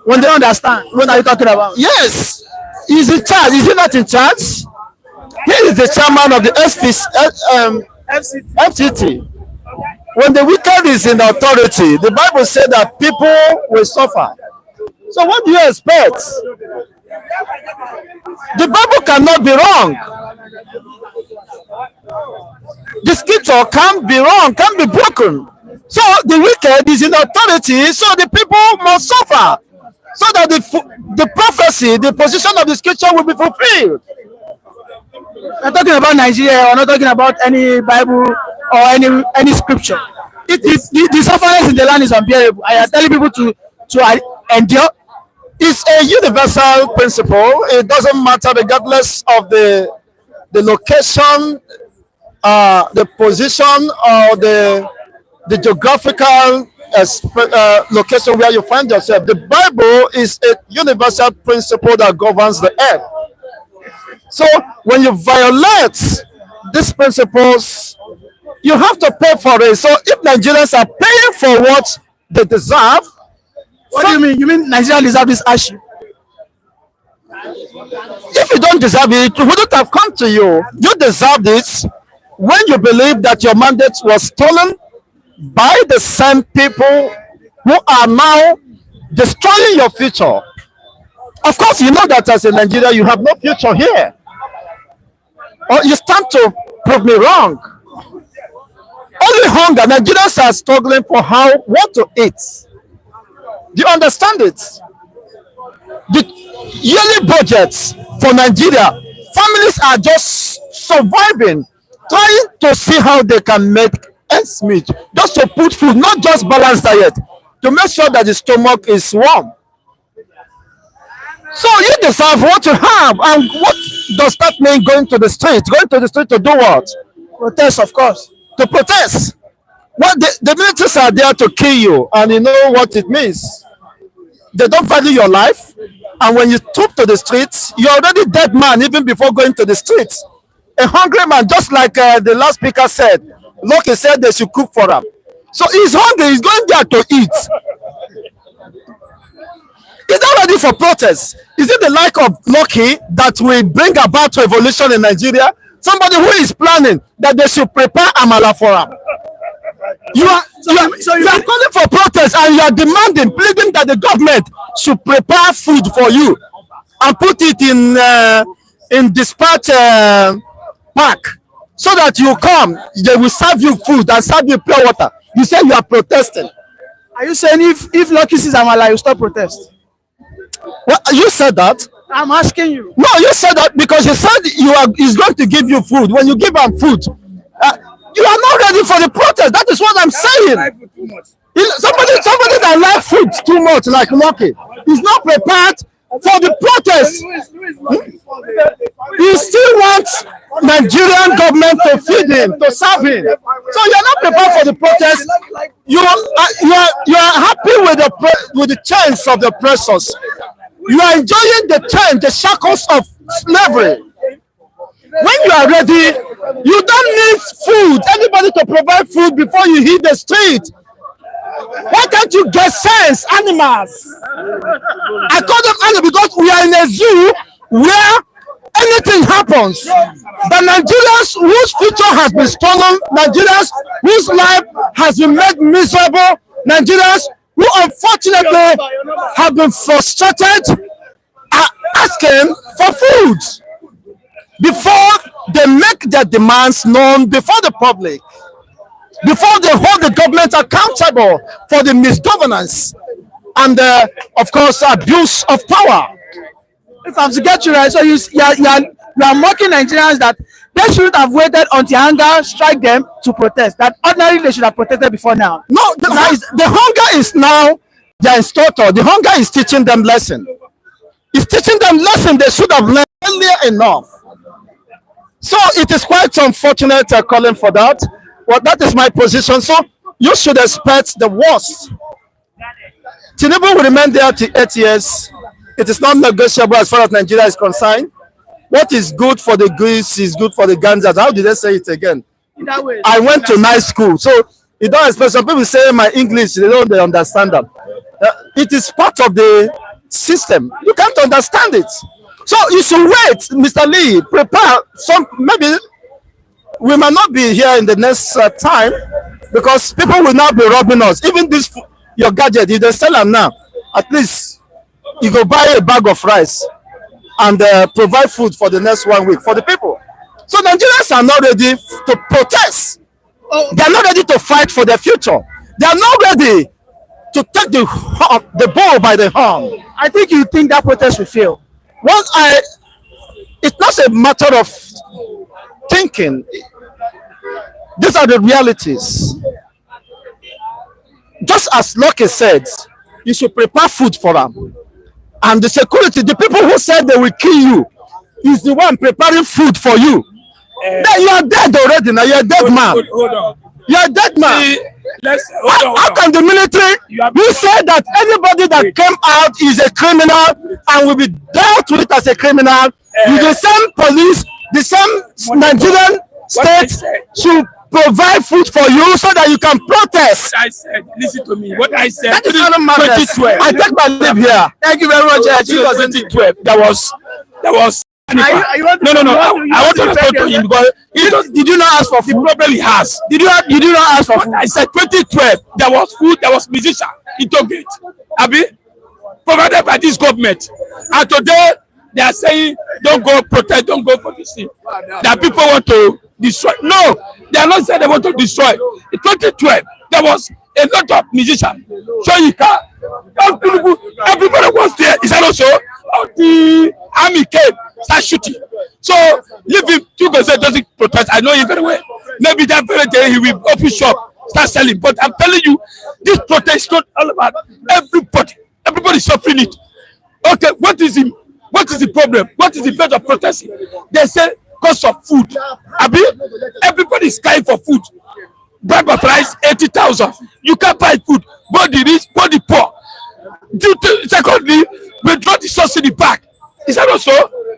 When they understand, what are you talking about? Yes, he's in charge. Is he not in charge? He is the chairman of the FCT. When the wicked is in authority, the Bible said that people will suffer. So what do you expect? The Bible cannot be wrong. The scripture can't be wrong, can't be broken. So the wicked is in authority, so the people must suffer. So that the prophecy, the position of the scripture will be fulfilled. We're talking about Nigeria, we're not talking about any Bible or any scripture. The suffering in the land is unbearable. I am telling people to endure. It's a universal principle. It doesn't matter regardless of the location, the position, or the geographical location where you find yourself. The Bible is a universal principle that governs the earth. So when you violate these principles, you have to pay for it. So if Nigerians are paying for what they deserve, what do you mean? You mean Nigeria deserve this hardship? If you don't deserve it, it wouldn't have come to you. You deserved it when you believe that your mandate was stolen by the same people who are now destroying your future. Of course, you know that as a Nigerian, you have no future here. Or you stand to prove me wrong. Only hunger. Nigerians are struggling for what to eat. Do you understand it? The yearly budgets for Nigeria, families are just surviving, trying to see how they can make ends meet, just to put food, not just balanced diet, to make sure that the stomach is warm. So you deserve what you have, and what does that mean? Going to the street, to do what? Protest, of course. To protest. Well, the militaries are there to kill you, and you know what it means. They don't value your life, and when you troop to the streets, you're already dead man even before going to the streets. A hungry man, just like the last speaker said. Lucky said they should cook for him. So he's hungry, he's going there to eat. He's not ready for protest. Is it the like of Lucky that will bring about revolution in Nigeria? Somebody who is planning that they should prepare amala for him. You are calling for protest, and you are demanding, pleading that the government should prepare food for you and put it in dispatch pack, so that you come, they will serve you food and serve you pure water. You say you are protesting. Are you saying if Lucky sees Amala, you stop protest? Well, you said that. I'm asking you. No, you said that because you said he's going to give you food. When you give him food, you are not ready for the protest. That is what I'm saying. Somebody that likes food too much, like Lucky, is not prepared for the protest. He still wants Nigerian government to feed him, to serve him. So you're not prepared for the protest. You are happy with the chains of the oppressors. You are enjoying the chains, the shackles of slavery. When you are ready, you don't need food, anybody to provide food before you hit the street. Why can't you get sense, animals? I call them animals because we are in a zoo where anything happens. The Nigerians whose future has been stolen, Nigerians whose life has been made miserable, Nigerians who unfortunately have been frustrated are asking for food before they make their demands known before the public, before they hold the government accountable for the misgovernance and of course abuse of power. If I'm to get you right, so you are mocking Nigerians that they shouldn't have waited until hunger strike them to protest. That ordinarily they should have protested before now. No, the hunger is now their instructor. The hunger is teaching them lesson. It's teaching them lesson they should have learned earlier enough. So it is quite unfortunate calling for that. Well, that is my position. So you should expect the worst. Tinubu will remain there till 8 years. It is not negotiable as far as Nigeria is concerned. What is good for the Greece is good for the Ganjas. How did they say it again? I went to nice school. So you don't expect, some people say my English, they don't understand that. It is part of the system. You can't understand it. So you should wait, Mr. Lee, prepare some, maybe we might not be here in the next time because people will now be robbing us. Even this, your gadget, if they sell them now, at least you go buy a bag of rice and provide food for the next 1 week for the people. So Nigerians are not ready to protest. They are not ready to fight for their future. They are not ready to take the bull by the horn. I think you think that protest will fail. Well, it's not a matter of thinking. These are the realities. Just as Lucky said, you should prepare food for them. And the security, the people who said they will kill you, is the one preparing food for you. Then you are dead already. Now you are a dead man. Hold on. You are a dead man. See, How can the military who said that anybody that came out is a criminal and will be dealt with as a criminal, with the same police, the same Nigerian state should provide food for you so that you can protest? I said, listen to me. What I said, That is not matters. 2012. I take my leave here. Thank you very much. 2012. That was. No. I want to refer to him because Did you not ask for the food? problem he has. Did you not ask for food? I said 2012. There was food. There was musician. He took it. Abi, provided by this government. And today they are saying, don't go protest, don't go for this thing. That people want to destroy. No, they are not saying they want to destroy. In 2012, there was a lot of musicians. Shoyika, everybody was there. Is that also? The army came, start shooting. So leave him. You can say doesn't protest. I know him very well. maybe that very day he will open shop, start selling. But I'm telling you, this protest is not all about everybody. Everybody suffering it. Okay, what is the problem? What is the best of protesting? They say cost of food. Everybody is crying for food. Bag of rice 80,000. You can't buy food. Both the rich, both the poor. Secondly, we draw the subsidy back. Is that also?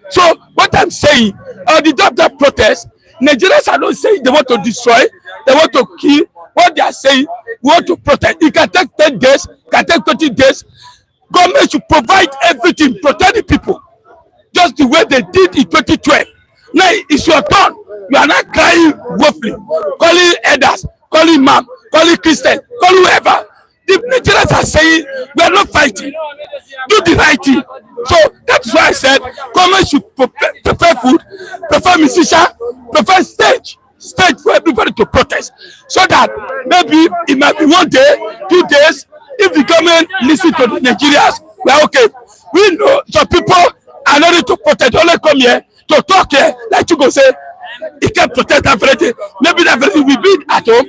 So what I'm saying, the doctor protest, Nigerians are not saying they want to destroy, they want to kill. What they are saying, we want to protect. It can take 10 days, it can take 20 days. Government should provide everything, protect the people, just the way they did in 2012. Now it's your turn. You are not crying woefully, calling elders, calling imam, calling Christian, calling whoever. The Nigerians are saying we are not fighting. Do the right thing. So that's why I said government should prepare food, prepare musician, prepare stage for everybody to protest. So that maybe it might be 1 day, 2 days. If the government listen to the Nigerians, we are okay. We know some people are not ready to protest. They only come here to talk here, like you go say, he can protest everything. Maybe that everything will be at home.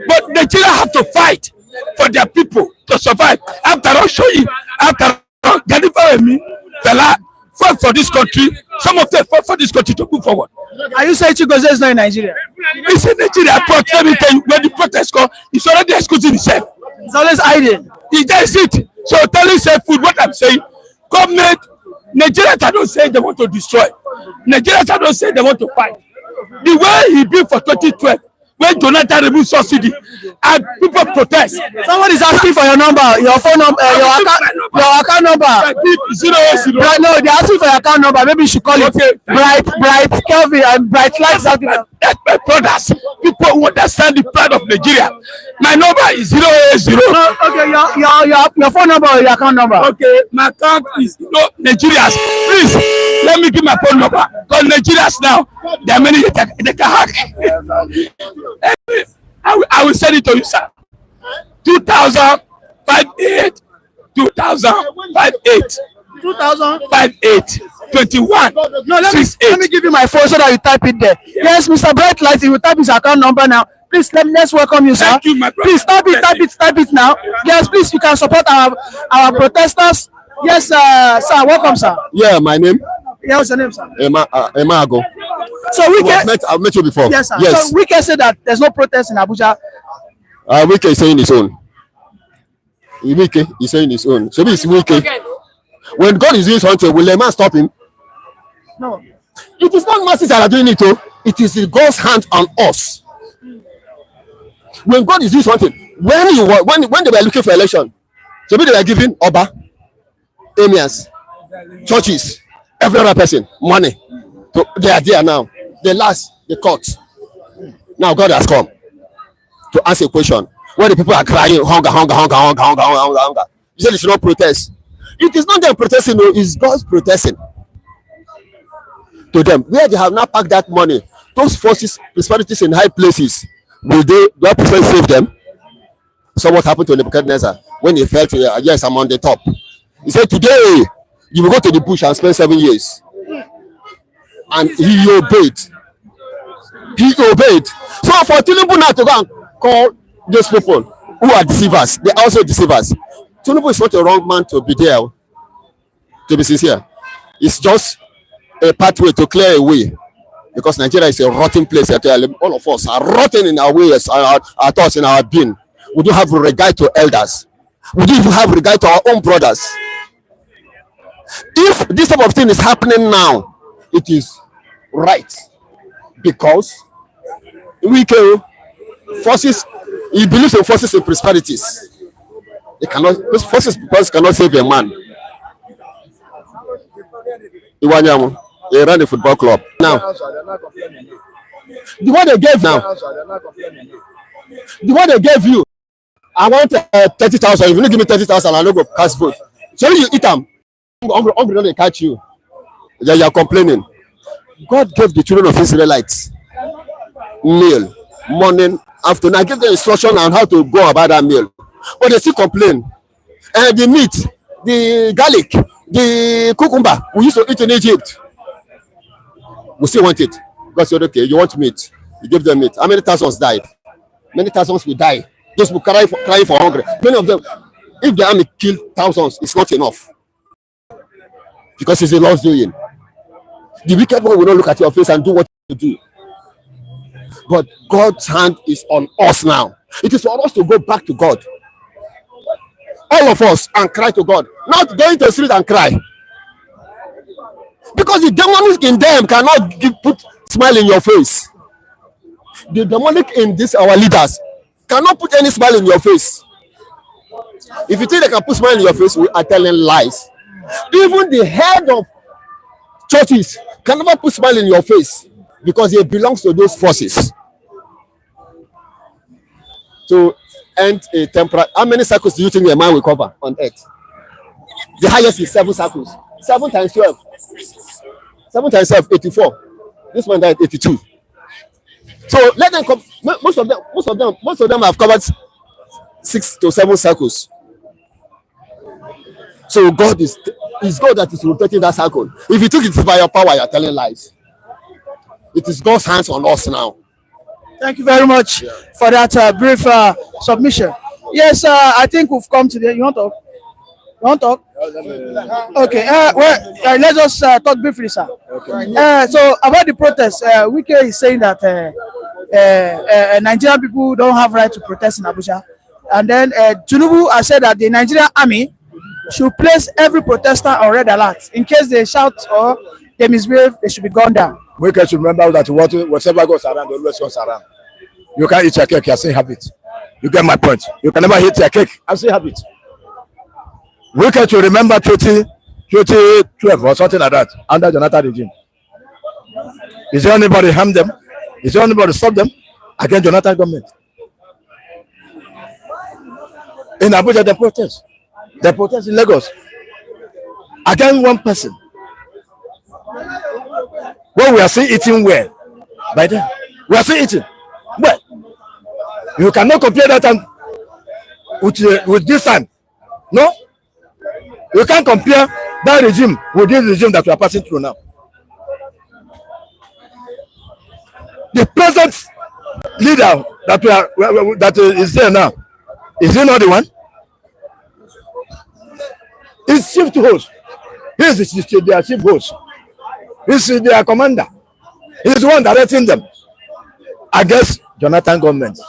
But Nigeria have to fight for their people to survive. After all, show you, after all, Jennifer and me, fella, fight for this country. Some of them fight for this country to move forward. Are you saying Chigozie is not in Nigeria? It's in Nigeria, but let me tell you, when the protest come, it's already excusing himself. He's always hiding. He does it. So telling safe food, what I'm saying, government, Nigerians are not saying they want to destroy. Nigerians are not saying they want to fight. The way he did for 2012, when Jonathan removed subsidy and people protest. Somebody is asking for your number, your phone number, your account number. Right, no, they're asking for your account number. Maybe you should call it Bright Kelvin and Bright Lights. That's my brothers. People who understand the pride of Nigeria. My number is 080. No, okay, your phone number or your account number. Okay, my account is Nigerians. Please let me give my phone number. Because Nigerians now, there are many they can hack. I will send it to you, sir. 2058 2058 2058 21. No, let me give you my phone so that you type it there. Yes, Mr. Bright Light, he will type his account number now. Please let's welcome you, sir. Thank you, my brother. Please type it now. Yes, please, you can support our protesters. Yes, sir, welcome, sir. Yeah, my name? Yeah, what's your name, sir? Emago. So I've met you before. Yes, sir. Yes. So Wike said that there's no protest in Abuja. Wike is saying his own. Wike is saying his own. So this is Wike. When God is doing something, will a man stop him? No. It is not masses that are doing it, though. It is God's hand on us. When God is doing something, when they were looking for election, so they were giving Oba, emirs, churches, every other person money. So they are there now. The court. Now God has come to answer a question. When the people are crying, hunger. You said they should not protest. It is not them protesting, no, it's God protesting. To them, where they have not packed that money, those forces, principalities in high places, do I prefer to save them? So what happened to Nebuchadnezzar when he felt, yes, I'm on the top? He said, today you will go to the bush and spend 7 years. And he obeyed. So for Tinubu now to go and call those people who are deceivers, they are also deceivers. Tinubu is not a wrong man to be there, to be sincere. It's just a pathway to clear a way. Because Nigeria is a rotten place. All of us are rotten in our ways, our thoughts, in our being. We don't have regard to elders. We don't even have regard to our own brothers. If this type of thing is happening now, it is right. Because forces, he believes in forces and prosperities. Those forces cannot save a man. They ran a football club. Now, the one they gave you, I want 30,000. If you don't give me 30,000, I'll not go cast vote. So you eat them. Hungry, they catch you. You are complaining. God gave the children of Israelites meal, morning, afternoon. I gave them instruction on how to go about that meal. But they still complain. And the meat, the garlic, the cucumber we used to eat in Egypt, we still want it. God said, okay, you want meat. You give them meat. How many thousands died? Many thousands will die. Those people crying for hunger. Many of them, if the army kill thousands, it's not enough. Because it's a loss doing. The wicked one will not look at your face and do what you do. But God's hand is on us now. It is for us to go back to God. All of us, and cry to God. Not going to the street and cry. Because the demonic in them cannot put smile in your face. The demonic in this our leaders cannot put any smile in your face. If you think they can put smile in your face, we are telling lies. Even the head of churches can never put smile in your face because it belongs to those forces. To end a temporary, how many circles do you think a man will cover on earth? The highest is 7 circles. 7 times 12. 7 times 12, 84. This one died 82. So let them come. Most of them have covered 6 to 7 circles. So God is God that is rotating that circle. If you took it by your power, you are telling lies. It is God's hands on us now. Thank you very much for that brief submission. Yes, I think we've come to the. You want to talk? You want to talk? Okay. Let's just talk briefly, sir. Okay. So about the protest, Wike is saying that Nigerian people don't have right to protest in Abuja, and then Tinubu has said that the Nigerian army should place every protester on red alert in case they shout or they misbehave. They should be gunned down. We should remember that whatever goes around always goes around. You can't eat your cake, you still have it. You get my point. You can never hit your cake and still have it. We should remember 2012 or something like that under the Jonathan regime. Is there anybody harm them? Is there anybody stop them against Jonathan government? In Abuja, they protest. They protest in Lagos against one person. Well, we are still eating well. By then, we are still eating well. You cannot compare that time with this time. No, you can't compare that regime with this regime that we are passing through now. The present leader that is there now, is he not the one? He's chief host. He is their chief host. He's their commander. He's the one directing them against Jonathan government.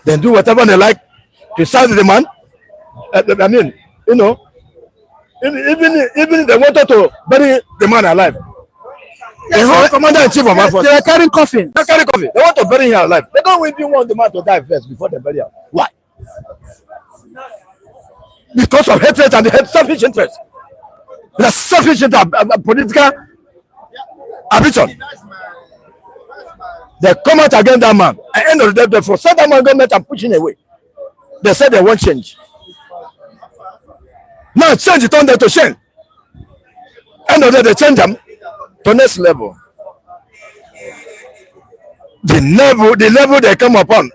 Then do whatever they like, criticize the man. I mean, you know, even if they wanted to bury the man alive. Yes, the whole commander in chief of our force. They are carrying coffin. They carry coffin. They want to bury him alive. They don't even want the man to die first before they bury him. Why? Because of hatred and selfish interest. The selfish political ambition. They come out against that man. At the end of the day, they forsake that man government and pushing away. They said they won't change. Now change it on them to change. End of the day, they change them to next level. The level they come upon,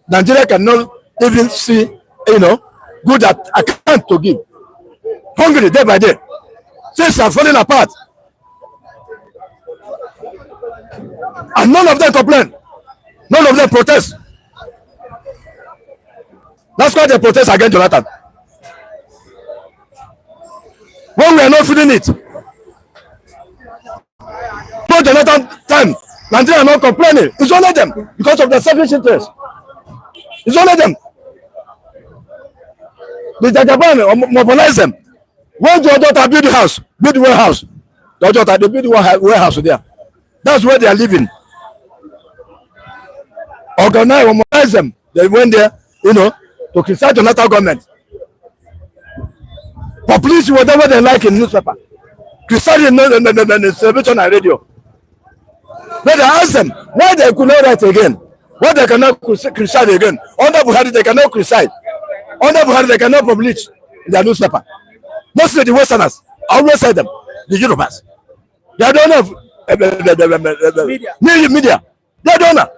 Nigeria cannot even see, good account to give. Hungry day by day. Things are falling apart. And none of them complain. None of them protest. That's why they protest against Jonathan. When we are not feeling it. For Jonathan time, Nigeria are not complaining. It's only them because of the selfish interest. It's only them. The Japan mobilize them. When your daughter build the house, build the warehouse. Your daughter, they build the warehouse there. That's where they are living. Organize, mobilize them. They went there, to criticize Jonathan government. Publish whatever they like in newspaper. Criticize in the television and radio. Then they ask them why they could not write again. Why they cannot criticize again. Under Buhari, they cannot criticize. Under Buhari, they cannot publish in their newspaper. Mostly the Westerners, I always say them, the Yorubas. They don't have media. They don't know.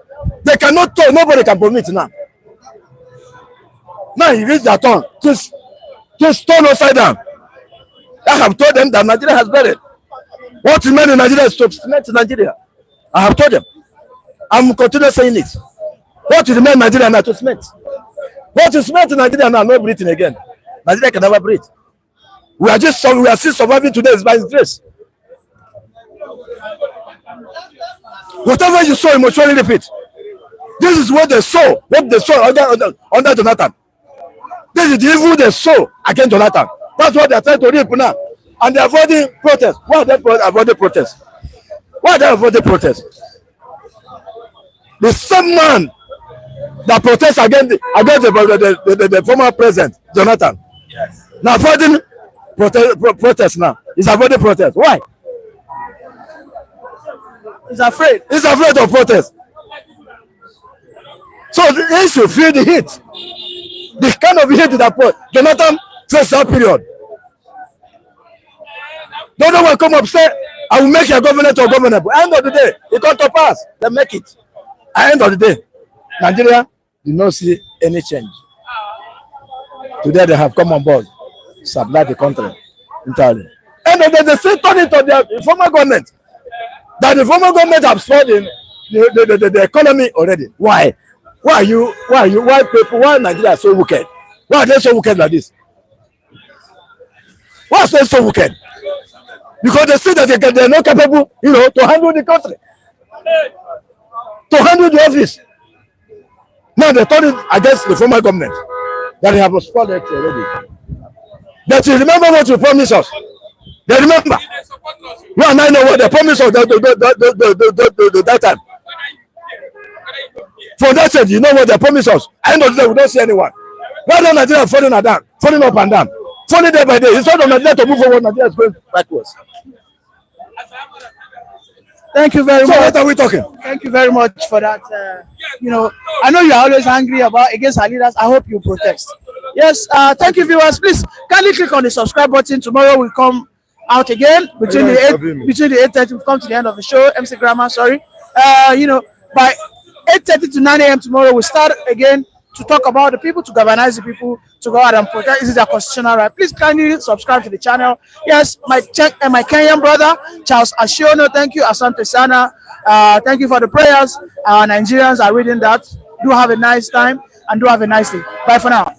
They cannot talk. Nobody can permit now. Now he reached their turn. Just turn upside down. I have told them that Nigeria has buried. What remains in Nigeria is to cement Nigeria. I have told them. I'm continuing saying it. What will remain Nigeria now to cement? What is cement in Nigeria now? No breathing again. Nigeria can never breathe. We are still surviving today by His grace. Whatever you saw, you must surely repeat. This is what they saw. What they saw under Jonathan. This is the evil they saw against Jonathan. That's what they are trying to reap now. And they are avoiding protests. Why are they avoiding protests? Why are they avoiding protests? The same man that protests against the former president, Jonathan. Yes. Now avoiding protests now. He's avoiding protests. Why? He's afraid. He's afraid of protest. So he should feel the heat. The kind of heat that Jonathan faced that period. Don't know when come up say, I will make your government or governable. At the end of the day, it got to pass. They make it. At the end of the day, Nigeria did not see any change. Today they have come on board, supply the country entirely. And then they still turn it to their former government. That the former government have spoiled the economy already. Why? Why Nigeria so wicked? Why are they so wicked like this? Why are they so wicked? Because they see that they're not capable, to handle the country, to handle the office. Now they turn it against the former government that they have spoiled it already. But you remember what you promised us. They remember. You and I know what they promised us that time. For that said, you know what they promised us. At the end of the day, we don't see anyone. Why don't Nigeria falling up and down, falling day by day? Instead of Nigeria to move forward, Nigeria is going backwards. Thank you very much. So what are we talking? Thank you very much for that. I know you are always angry against our leaders. I hope you protest. Yes. Thank you, viewers. Please kindly click on the subscribe button. Tomorrow we'll come out again between the 8:30. We'll come to the end of the show. MC Grammar, sorry. By 8:30 to 9 a.m. tomorrow we'll start again to talk about the people, to galvanize the people to go out and protest. This is their constitutional right. Please kindly subscribe to the channel. Yes, my Kenyan brother, Charles Ashiono, thank you. Asante Sana, thank you for the prayers. Our Nigerians are reading that. Do have a nice time and do have a nice day. Bye for now.